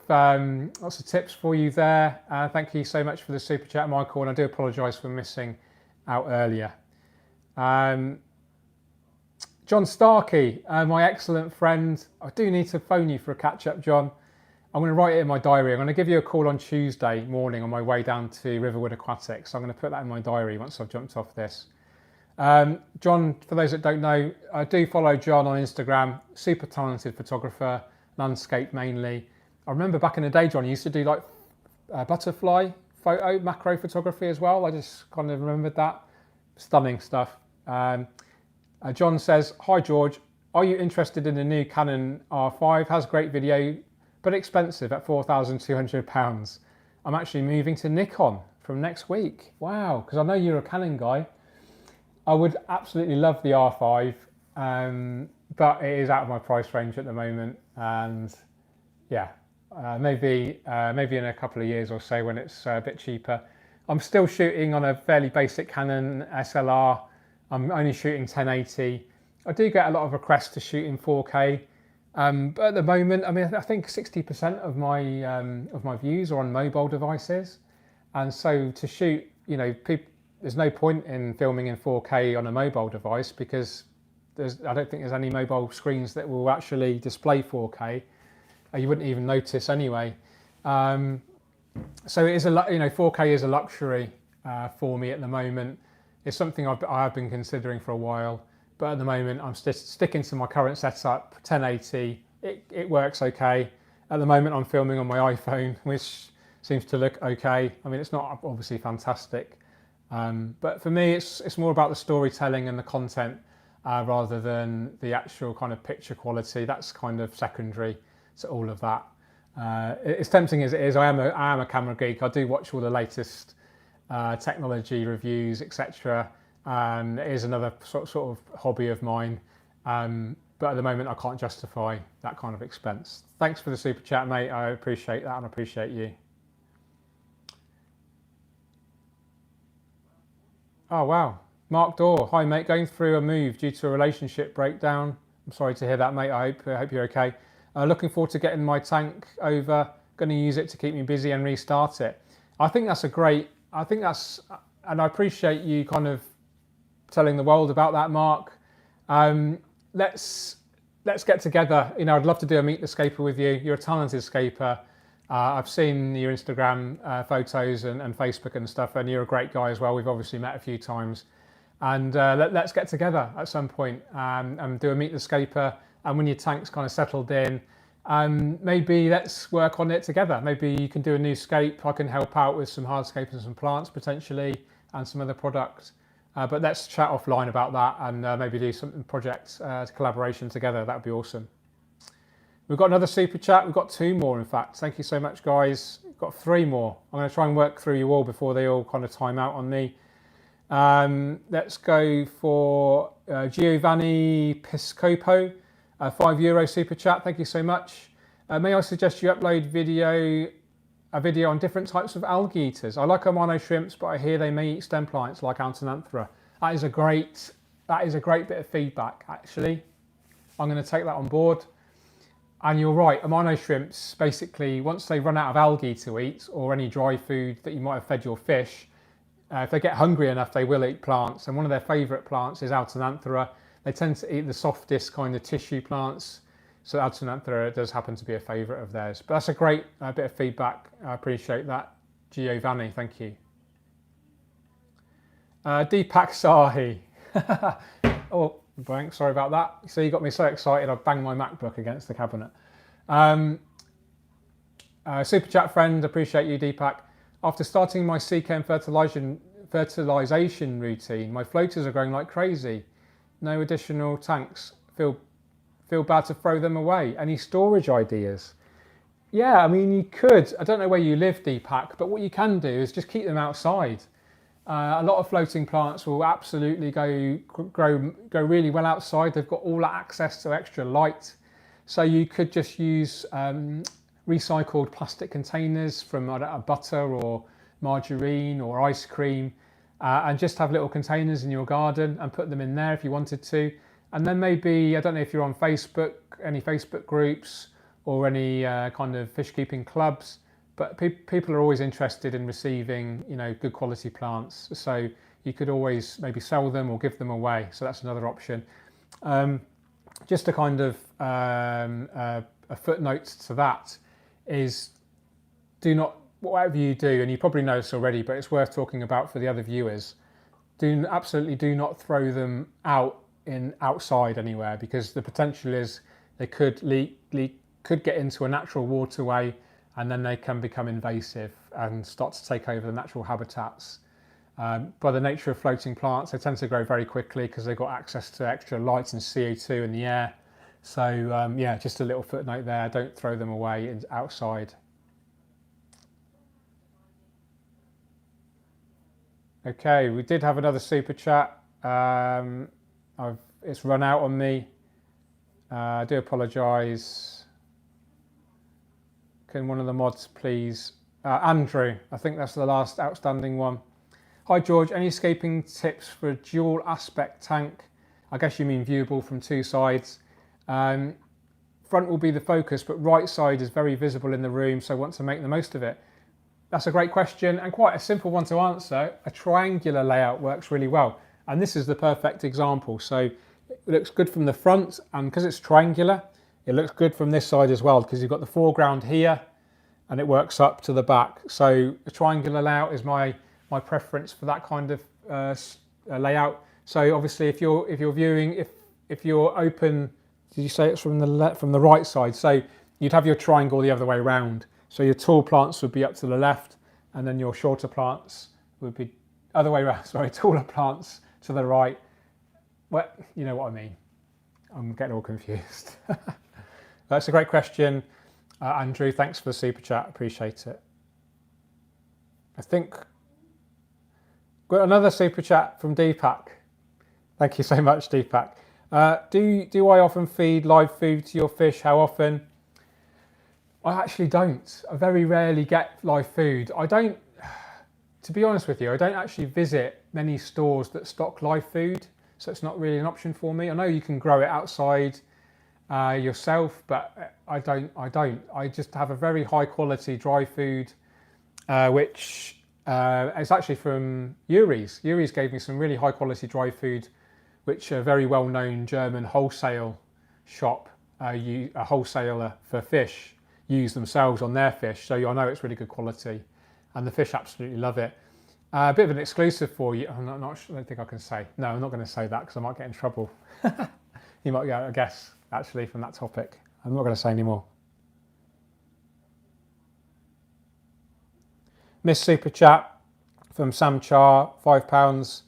Speaker 1: tips for you there. Thank you so much for the super chat, Michael, and I do apologise for missing out earlier. John Starkey, my excellent friend. I do need to phone you for a catch-up, John. I'm going to write it in my diary. I'm going to give you a call on Tuesday morning on my way down to Riverwood Aquatics. I'm going to put that in my diary once I've jumped off this. John, for those that don't know, I do follow John on Instagram. Super talented photographer, landscape mainly. I remember back in the day, John, you used to do like butterfly photo, macro photography as well. I just kind of remembered that. Stunning stuff. John says, hi George, are you interested in the new Canon R5? Has great video, but expensive at £4,200. I'm actually moving to Nikon from next week. Wow, because I know you're a Canon guy. I would absolutely love the R5, but it is out of my price range at the moment. And yeah, maybe in a couple of years or so when it's a bit cheaper. I'm still shooting on a fairly basic Canon SLR. I'm only shooting 1080. I do get a lot of requests to shoot in 4K, but at the moment, I mean, I think 60% of my views are on mobile devices, and so to shoot, you know, there's no point in filming in 4K on a mobile device because I don't think there's any mobile screens that will actually display 4K. You wouldn't even notice anyway. So it is 4K is a luxury for me at the moment. It's something I have been considering for a while, but at the moment I'm sticking to my current setup, 1080. It works okay. At the moment I'm filming on my iPhone, which seems to look okay. I mean, it's not obviously fantastic, but for me it's more about the storytelling and the content rather than the actual kind of picture quality. That's kind of secondary to all of that. It's tempting as it is. I am a camera geek. I do watch all the latest technology reviews, etc. It is another sort of hobby of mine, but at the moment I can't justify that kind of expense. Thanks for the super chat, mate. I appreciate that and I appreciate you. Oh wow, Mark Dorr. Hi mate, going through a move due to a relationship breakdown. I'm sorry to hear that, mate. I hope you're okay. Looking forward to getting my tank over. Going to use it to keep me busy and restart it. I think that's and I appreciate you kind of telling the world about that, Mark. Let's get together. You know, I'd love to do a Meet the Scaper with you. You're a talented scaper. I've seen your Instagram photos and Facebook and stuff, and you're a great guy as well. We've obviously met a few times. And let's get together at some point and do a Meet the Scaper. And when your tank's kind of settled in, maybe let's work on it together. Maybe you can do a new scape. I can help out with some hardscapes and some plants potentially, and some other products. But let's chat offline about that and maybe do some projects collaboration together. That would be awesome. We've got another super chat. We've got 2 more, in fact. Thank you so much, guys. We've got 3 more. I'm going to try and work through you all before they all kind of time out on me. Let's go for Giovanni Piscopo. €5 super chat, thank you so much. May I suggest you upload a video on different types of algae eaters? I like amino shrimps, but I hear they may eat stem plants like Antinanthera. That is a great bit of feedback, actually. I'm going to take that on board. And you're right, amino shrimps, basically, once they run out of algae to eat, or any dry food that you might have fed your fish, if they get hungry enough, they will eat plants. And one of their favourite plants is Antinanthera. They tend to eat the softest kind of tissue plants. So Antinanthera does happen to be a favourite of theirs. But that's a great bit of feedback. I appreciate that. Giovanni, thank you. Deepak Sahi. Oh, blank, sorry about that. So you got me so excited I banged my MacBook against the cabinet. Super chat friend, appreciate you, Deepak. After starting my CChem fertilisation routine, my floaters are growing like crazy. No additional tanks. Feel bad to throw them away. Any storage ideas? Yeah, I mean, you could. I don't know where you live, Deepak, but what you can do is just keep them outside. A lot of floating plants will absolutely grow really well outside. They've got all that access to extra light. So you could just use recycled plastic containers from butter or margarine or ice cream, and just have little containers in your garden and put them in there if you wanted to. And then maybe, I don't know if you're on Facebook, any Facebook groups or any kind of fish keeping clubs, but people are always interested in receiving, you know, good quality plants. So you could always maybe sell them or give them away. So that's another option. Just a kind of a footnote to that is, do not, whatever you do, and you probably know this already, but it's worth talking about for the other viewers, absolutely do not throw them outside anywhere, because the potential is they could could get into a natural waterway, and then they can become invasive and start to take over the natural habitats. By the nature of floating plants, they tend to grow very quickly because they've got access to extra light and CO2 in the air. So yeah, just a little footnote there, don't throw them away outside. Okay, we did have another super chat. It's run out on me. I do apologise. Can one of the mods please? Andrew, I think that's the last outstanding one. Hi George, any scaping tips for a dual aspect tank? I guess you mean viewable from two sides. Front will be the focus, but right side is very visible in the room, so I want to make the most of it. That's a great question and quite a simple one to answer. A triangular layout works really well, and this is the perfect example. So it looks good from the front, and because it's triangular, it looks good from this side as well, because you've got the foreground here and it works up to the back. So a triangular layout is my preference for that kind of layout. So obviously if you're viewing, if you're open, did you say it's from the right side? So you'd have your triangle the other way around. So your tall plants would be up to the left, and then your shorter plants would be other way around. Sorry, taller plants to the right. Well, you know what I mean. I'm getting all confused. That's a great question, Andrew. Thanks for the super chat. Appreciate it. I think got another super chat from Deepak. Thank you so much, Deepak. Do I often feed live food to your fish? How often? I actually don't. I very rarely get live food. I don't, to be honest with you, I don't actually visit many stores that stock live food, so it's not really an option for me. I know you can grow it outside yourself, but I don't. I just have a very high quality dry food, which is actually from Yuri's. Yuri's gave me some really high quality dry food, which a very well known German wholesale shop, a wholesaler for fish, use themselves on their fish, so I know it's really good quality, and the fish absolutely love it. A bit of an exclusive for you. I'm not sure, I don't think I can say. No, I'm not going to say that because I might get in trouble. You might get a guess actually from that topic. I'm not going to say any more. Miss Super Chat from Sam Char, £5.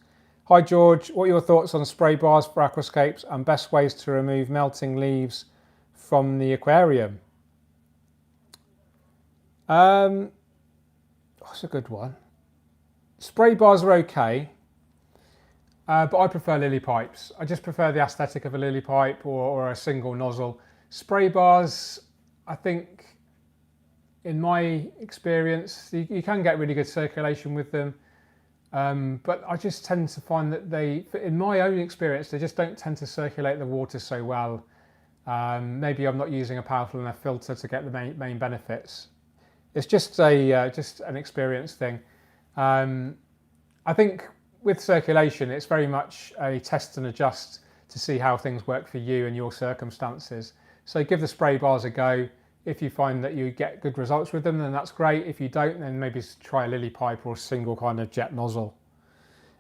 Speaker 1: Hi George, what are your thoughts on spray bars for aquascapes and best ways to remove melting leaves from the aquarium? That's a good one. Spray bars are okay, but I prefer lily pipes. I just prefer the aesthetic of a lily pipe or a single nozzle. Spray bars, I think, in my experience, you can get really good circulation with them, but I just tend to find that in my own experience, they just don't tend to circulate the water so well. Maybe I'm not using a powerful enough filter to get the main benefits. It's just an experience thing. I think with circulation, it's very much a test and adjust to see how things work for you and your circumstances. So give the spray bars a go. If you find that you get good results with them, then that's great. If you don't, then maybe try a lily pipe or a single kind of jet nozzle.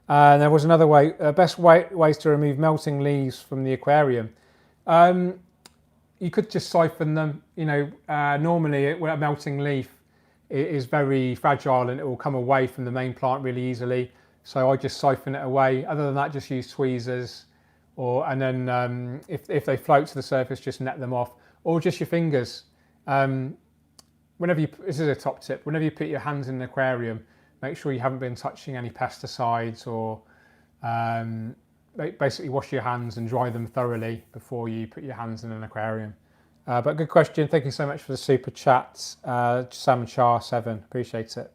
Speaker 1: There was another way, best ways to remove melting leaves from the aquarium. You could just siphon them. You know, normally a melting leaf is very fragile and it will come away from the main plant really easily. So I just siphon it away. Other than that, just use tweezers, and then if they float to the surface, just net them off, or just your fingers. This is a top tip, whenever you put your hands in an aquarium, make sure you haven't been touching any pesticides, or basically wash your hands and dry them thoroughly before you put your hands in an aquarium. But good question. Thank you so much for the super chat, Sam Char 7. Appreciate it.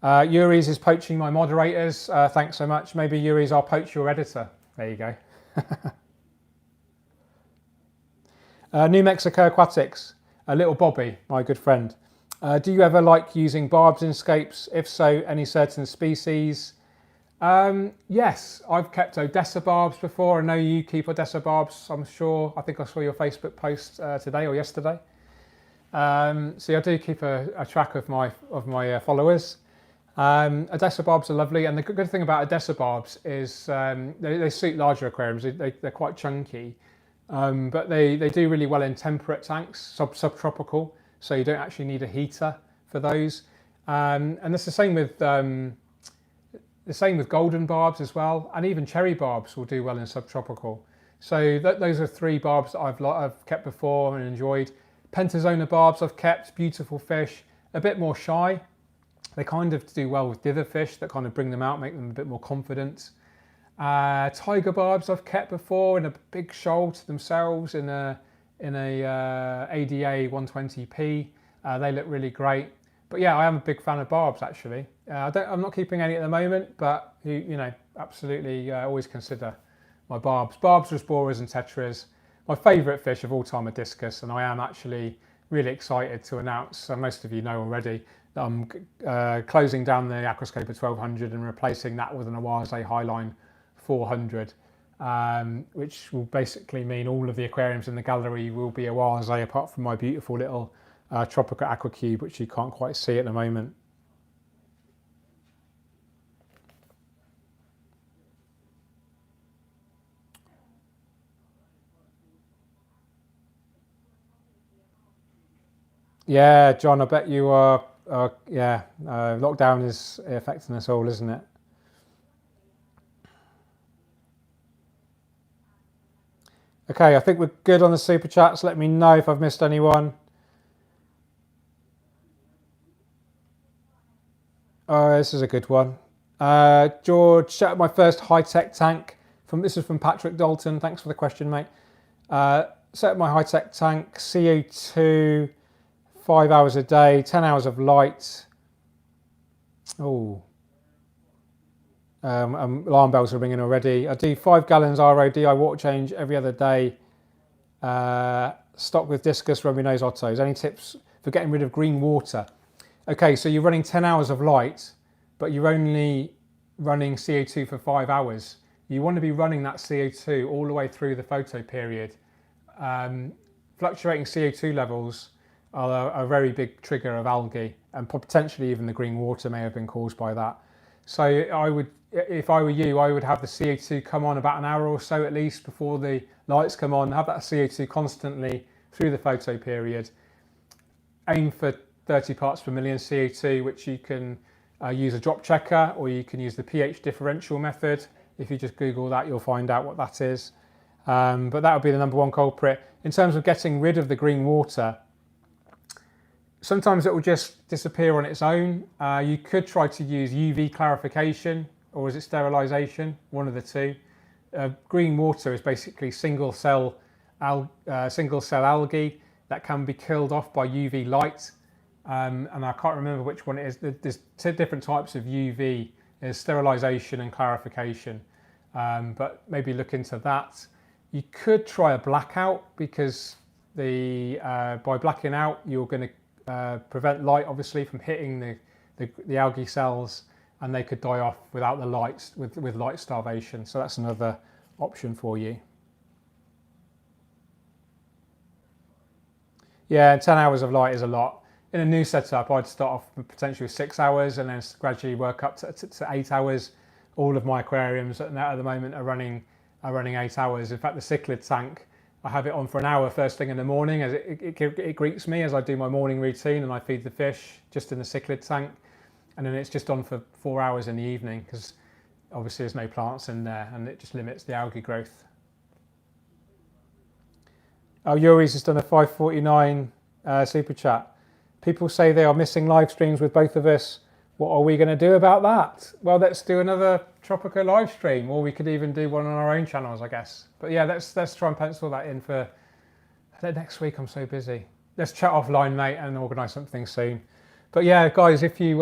Speaker 1: Yuri's is poaching my moderators. Thanks so much. Maybe Yuri's, I'll poach your editor. There you go. New Mexico Aquatics. Little Bobby, my good friend. Do you ever like using barbs in scapes? If so, any certain species? Yes, I've kept Odessa barbs before. I know you keep Odessa barbs, I'm sure. I think I saw your Facebook post today or yesterday. So I do keep a track of my followers. Odessa barbs are lovely, and the good thing about Odessa barbs is they suit larger aquariums. They're quite chunky, but they do really well in temperate tanks, subtropical. So you don't actually need a heater for those. And it's the same with golden barbs as well, and even cherry barbs will do well in subtropical. So those are three barbs that I've kept before and enjoyed. Pentazona barbs I've kept, beautiful fish, a bit more shy. They kind of do well with dither fish that kind of bring them out, make them a bit more confident. Tiger barbs I've kept before in a big shoal to themselves in a ADA 120p. They look really great. But yeah, I am a big fan of barbs actually. I'm not keeping any at the moment, but you know, absolutely always consider my barbs. Barbs, rasboras and tetras. My favourite fish of all time are discus, and I am actually really excited to announce, so most of you know already, that I'm closing down the Aquascape 1200 and replacing that with an Awase Highline 400, which will basically mean all of the aquariums in the gallery will be Awase, apart from my beautiful little Tropica Aqua Cube, which you can't quite see at the moment. Yeah, John, I bet you are. Lockdown is affecting us all, isn't it? Okay, I think we're good on the super chats. Let me know if I've missed anyone. Oh, this is a good one. George, set up my first high-tech tank. This is from Patrick Dalton. Thanks for the question, mate. Set up my high-tech tank, CO2, 5 hours a day, 10 hours of light. Oh, alarm bells are ringing already. I do 5 gallons RODI water change every other day. Stock with discus, rubby nose, ottos. Any tips for getting rid of green water? Okay, so you're running 10 hours of light, but you're only running CO2 for 5 hours. You want to be running that CO2 all the way through the photo period. Fluctuating CO2 levels are a very big trigger of algae, and potentially even the green water may have been caused by that. So if I were you, I would have the CO2 come on about an hour or so at least before the lights come on. Have that CO2 constantly through the photo period. Aim for 30 parts per million CO2, which you can use a drop checker, or you can use the pH differential method. If you just Google that, you'll find out what that is. But that would be the number one culprit. In terms of getting rid of the green water, sometimes it will just disappear on its own. You could try to use UV clarification, or is it sterilisation? One of the two. Green water is basically single cell algae that can be killed off by UV light. And I can't remember which one it is. There's two different types of UV. There's sterilisation and clarification. But maybe look into that. You could try a blackout, because by blacking out, you're going to prevent light, obviously, from hitting the algae cells, and they could die off without the lights, with light starvation. So that's another option for you. Yeah, 10 hours of light is a lot. In a new setup, I'd start off with potentially 6 hours and then gradually work up to 8 hours. All of my aquariums at the moment are running 8 hours. In fact, the cichlid tank, I have it on for an hour first thing in the morning as it greets me as I do my morning routine, and I feed the fish just in the cichlid tank, and then it's just on for 4 hours in the evening, because obviously there's no plants in there and it just limits the algae growth. Oh, Yuri's just done a 549 super chat. People say they are missing live streams with both of us. What are we going to do about that? Well, let's do another Tropica live stream, or we could even do one on our own channels, I guess. But yeah, let's try and pencil that in for next week. I'm so busy. Let's chat offline, mate, and organise something soon. But yeah, guys, if you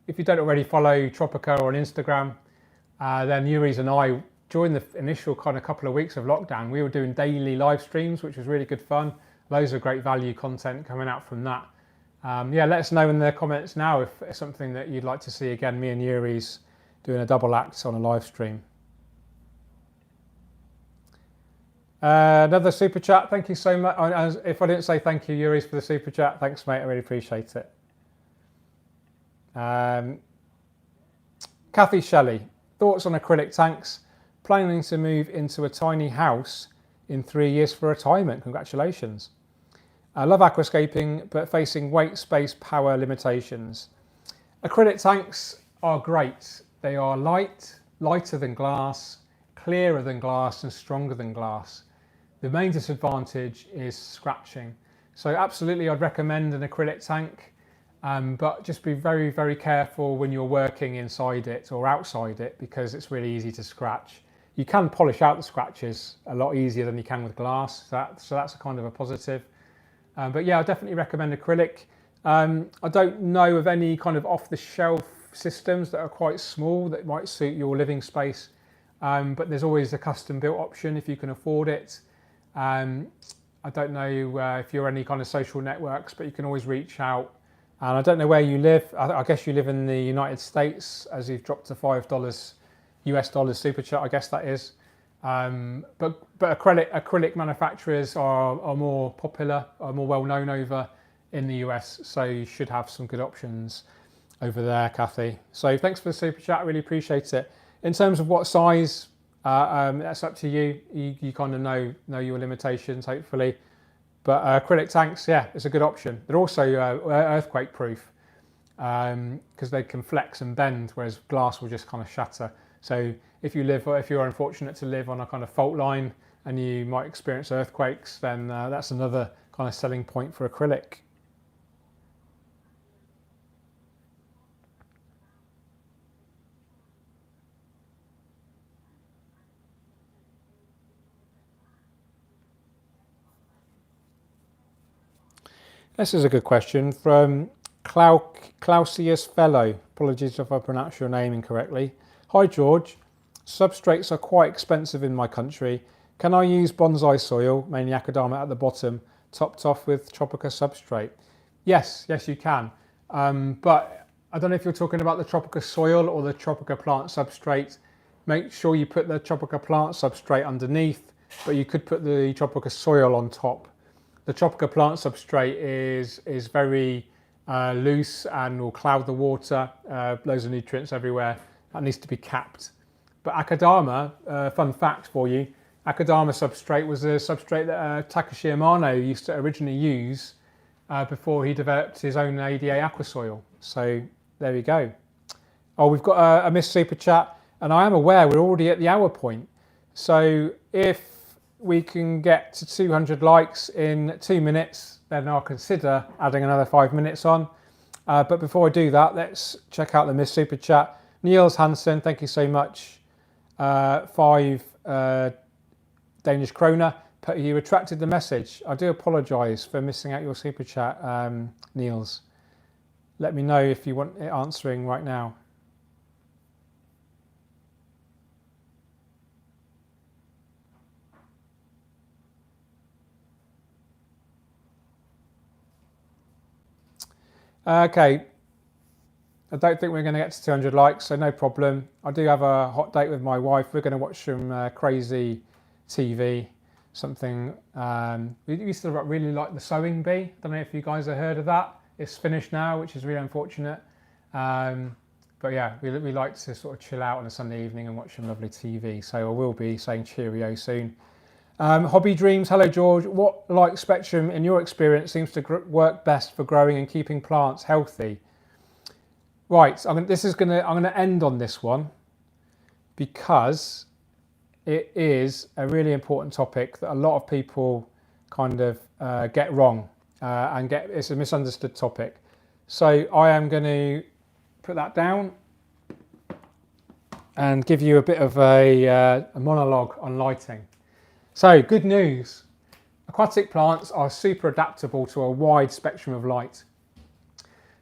Speaker 1: if you don't already follow Tropica on Instagram, then Yuri's and I, during the initial kind of couple of weeks of lockdown, we were doing daily live streams, which was really good fun. Loads of great value content coming out from that. Yeah, let us know in the comments now if it's something that you'd like to see again. Me and Yuri's doing a double act on a live stream. Another super chat. Thank you so much. If I didn't say thank you, Yuri's, for the super chat, thanks, mate. I really appreciate it. Kathy Shelley, thoughts on acrylic tanks? Planning to move into a tiny house in 3 years for retirement. Congratulations. I love aquascaping, but facing weight, space, power limitations. Acrylic tanks are great. They are light, lighter than glass, clearer than glass, and stronger than glass. The main disadvantage is scratching. So absolutely, I'd recommend an acrylic tank, but just be very, very careful when you're working inside it or outside it, because it's really easy to scratch. You can polish out the scratches a lot easier than you can with glass, so that's a kind of a positive. But yeah, I definitely recommend acrylic. I don't know of any kind of off-the-shelf systems that are quite small that might suit your living space, but there's always a custom-built option if you can afford it. I don't know if you're any kind of social networks, but you can always reach out. And I don't know where you live. I guess you live in the United States, as you've dropped to $5 US dollars super chat, I guess that is. But acrylic manufacturers are more popular, are more well known over in the US, so you should have some good options over there, Kathy. So thanks for the super chat, I really appreciate it. In terms of what size, that's up to you. You kind of know your limitations, hopefully. But acrylic tanks, yeah, it's a good option. They're also earthquake proof because they can flex and bend, whereas glass will just kind of shatter. So if you're unfortunate to live on a kind of fault line and you might experience earthquakes, then that's another kind of selling point for acrylic. This is a good question from Clausius Fellow. Apologies if I pronounce your name incorrectly. Hi George, substrates are quite expensive in my country. Can I use bonsai soil, mainly Akadama at the bottom, topped off with Tropica substrate? Yes you can. But I don't know if you're talking about the Tropica soil or the Tropica plant substrate. Make sure you put the Tropica plant substrate underneath, but you could put the Tropica soil on top. The Tropica plant substrate is very loose and will cloud the water, loads of nutrients everywhere. That needs to be capped. But Akadama, fun fact for you, Akadama substrate was a substrate that Takashi Amano used to originally use before he developed his own ADA aquasoil. So there we go. Oh, we've got a missed super chat, and I am aware we're already at the hour point. So if we can get to 200 likes in 2 minutes, then I'll consider adding another 5 minutes on. But before I do that, let's check out the missed super chat. Niels Hansen, thank you so much. 5 Danish kroner. You retracted the message. I do apologise for missing out your super chat, Niels. Let me know if you want it answering right now. Okay, I don't think we're going to get to 200 likes, so no problem. I do have a hot date with my wife. We're going to watch some crazy TV, something. We used to really like The Sewing Bee. I don't know if you guys have heard of that. It's finished now, which is really unfortunate. But yeah, we like to sort of chill out on a Sunday evening and watch some lovely TV. So I will be saying cheerio soon. Hobby Dreams, hello George. What light spectrum in your experience seems to work best for growing and keeping plants healthy? Right, I'm going to end on this one because it is a really important topic that a lot of people kind of get wrong it's a misunderstood topic. So I am going to put that down and give you a bit of a monologue on lighting. So good news, aquatic plants are super adaptable to a wide spectrum of light.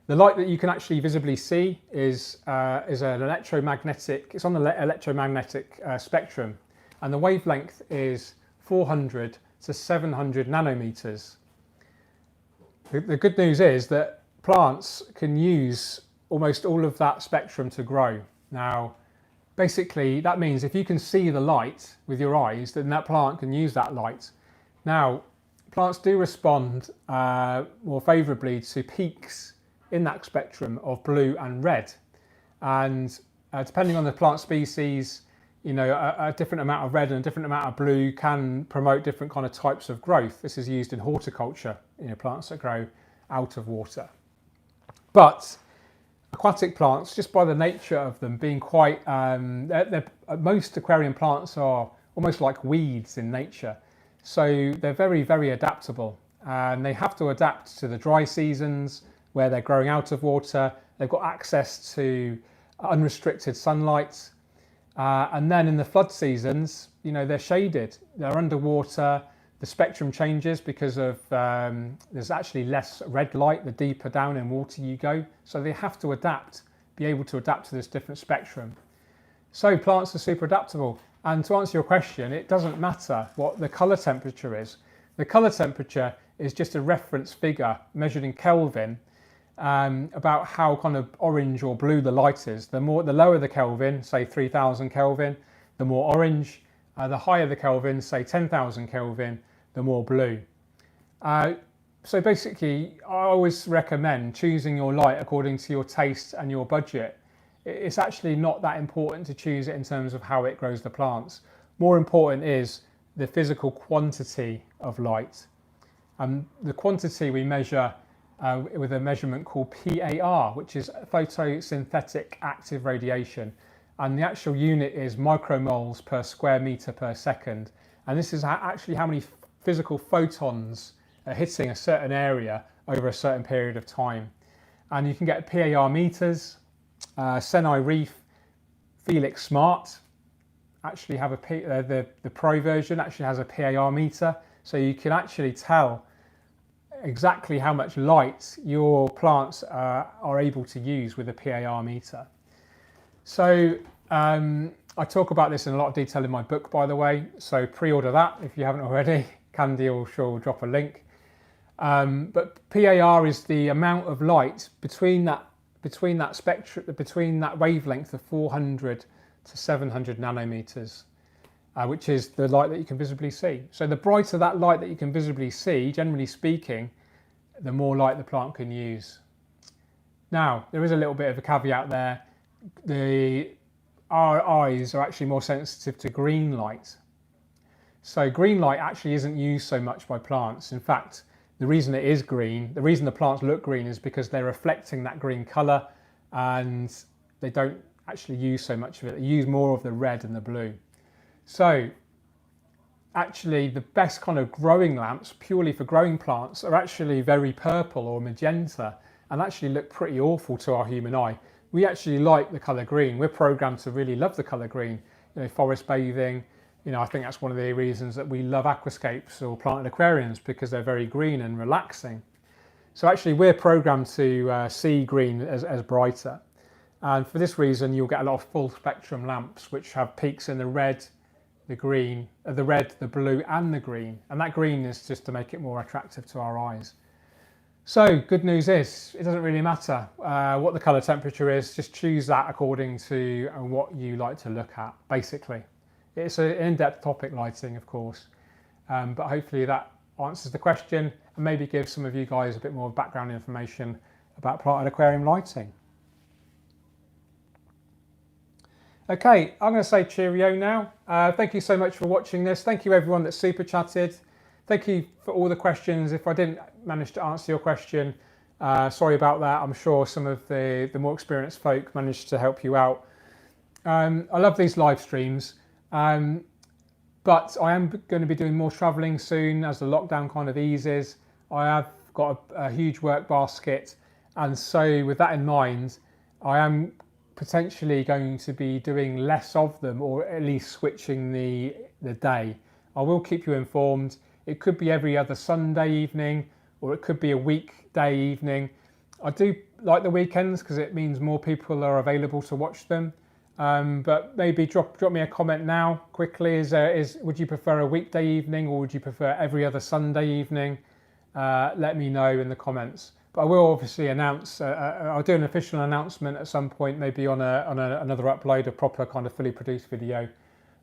Speaker 1: The light that you can actually visibly see is an electromagnetic, it's on the electromagnetic spectrum, and the wavelength is 400 to 700 nanometers. The good news is that plants can use almost all of that spectrum to grow. Now, basically, that means if you can see the light with your eyes, then that plant can use that light. Now, plants do respond more favourably to peaks in that spectrum of blue and red. And depending on the plant species, you know, a different amount of red and a different amount of blue can promote different kind of types of growth. This is used in horticulture, you know, plants that grow out of water. But aquatic plants, just by the nature of them being quite, most aquarium plants are almost like weeds in nature. So they're very, very adaptable, and they have to adapt to the dry seasons where they're growing out of water. They've got access to unrestricted sunlight. And then in the flood seasons, you know, they're shaded, they're underwater, the spectrum changes because of, there's actually less red light the deeper down in water you go. So they have to adapt, be able to adapt to this different spectrum. So plants are super adaptable. And to answer your question, it doesn't matter what the colour temperature is. The colour temperature is just a reference figure measured in Kelvin, about how kind of orange or blue the light is. The lower the Kelvin, say 3000 Kelvin, the more orange. The higher the Kelvin, say 10,000 Kelvin, the more blue. So basically, I always recommend choosing your light according to your taste and your budget. It's actually not that important to choose it in terms of how it grows the plants. More important is the physical quantity of light. The quantity we measure with a measurement called PAR, which is photosynthetic active radiation. And the actual unit is micromoles per square meter per second. And this is actually how many physical photons are hitting a certain area over a certain period of time. And you can get PAR meters. Senai Reef Felix Smart actually have the Pro version actually has a PAR meter, so you can actually tell exactly how much light your plants are able to use with a PAR meter. So I talk about this in a lot of detail in my book, by the way, so pre-order that if you haven't already. Candy will sure drop a link. But PAR is the amount of light between that spectrum, between that wavelength of 400 to 700 nanometers, which is the light that you can visibly see. So the brighter that light that you can visibly see, generally speaking, the more light the plant can use. Now, there is a little bit of a caveat there. Our eyes are actually more sensitive to green light. So green light actually isn't used so much by plants. In fact, the reason it is green, the reason the plants look green is because they're reflecting that green colour, and they don't actually use so much of it. They use more of the red and the blue. So actually the best kind of growing lamps purely for growing plants are actually very purple or magenta, and actually look pretty awful to our human eye. We actually like the colour green. We're programmed to really love the colour green. You know, forest bathing, you know, I think that's one of the reasons that we love aquascapes or planted aquariums, because they're very green and relaxing. So actually we're programmed to see green as brighter. And for this reason, you'll get a lot of full spectrum lamps, which have peaks in the red, the green, the red, the blue and the green. And that green is just to make it more attractive to our eyes. So good news is, it doesn't really matter what the colour temperature is, just choose that according to what you like to look at, basically. It's an in-depth topic, lighting, of course, but hopefully that answers the question and maybe gives some of you guys a bit more background information about planted aquarium lighting. Okay, I'm going to say cheerio now. Thank you so much for watching this. Thank you everyone that super chatted. Thank you for all the questions. If I didn't manage to answer your question, sorry about that. I'm sure some of the more experienced folk managed to help you out. I love these live streams. But I am going to be doing more travelling soon as the lockdown kind of eases. I have got a huge work basket, and so with that in mind, I am potentially going to be doing less of them, or at least switching the day. I will keep you informed. It could be every other Sunday evening, or it could be a weekday evening. I do like the weekends because it means more people are available to watch them. But maybe drop me a comment now quickly. Would you prefer a weekday evening or would you prefer every other Sunday evening? Let me know in the comments. But I will obviously announce. I'll do an official announcement at some point, maybe on another upload, a proper kind of fully produced video.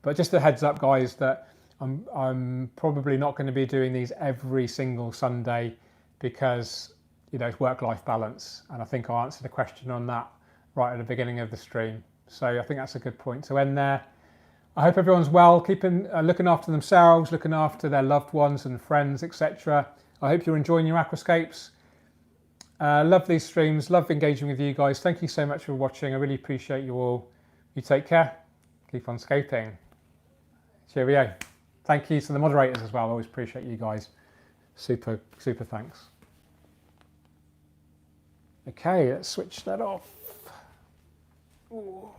Speaker 1: But just a heads up, guys, that I'm probably not going to be doing these every single Sunday because it's work-life balance, and I think I answered a question on that right at the beginning of the stream. So I think that's a good point to end there. I hope everyone's well, looking after themselves, looking after their loved ones and friends, etc. I hope you're enjoying your aquascapes. Love these streams, love engaging with you guys. Thank you so much for watching. I really appreciate you all. You take care. Keep on scaping. Cheerio. Thank you to the moderators as well. I always appreciate you guys. Super, super thanks. Okay, let's switch that off. Ooh.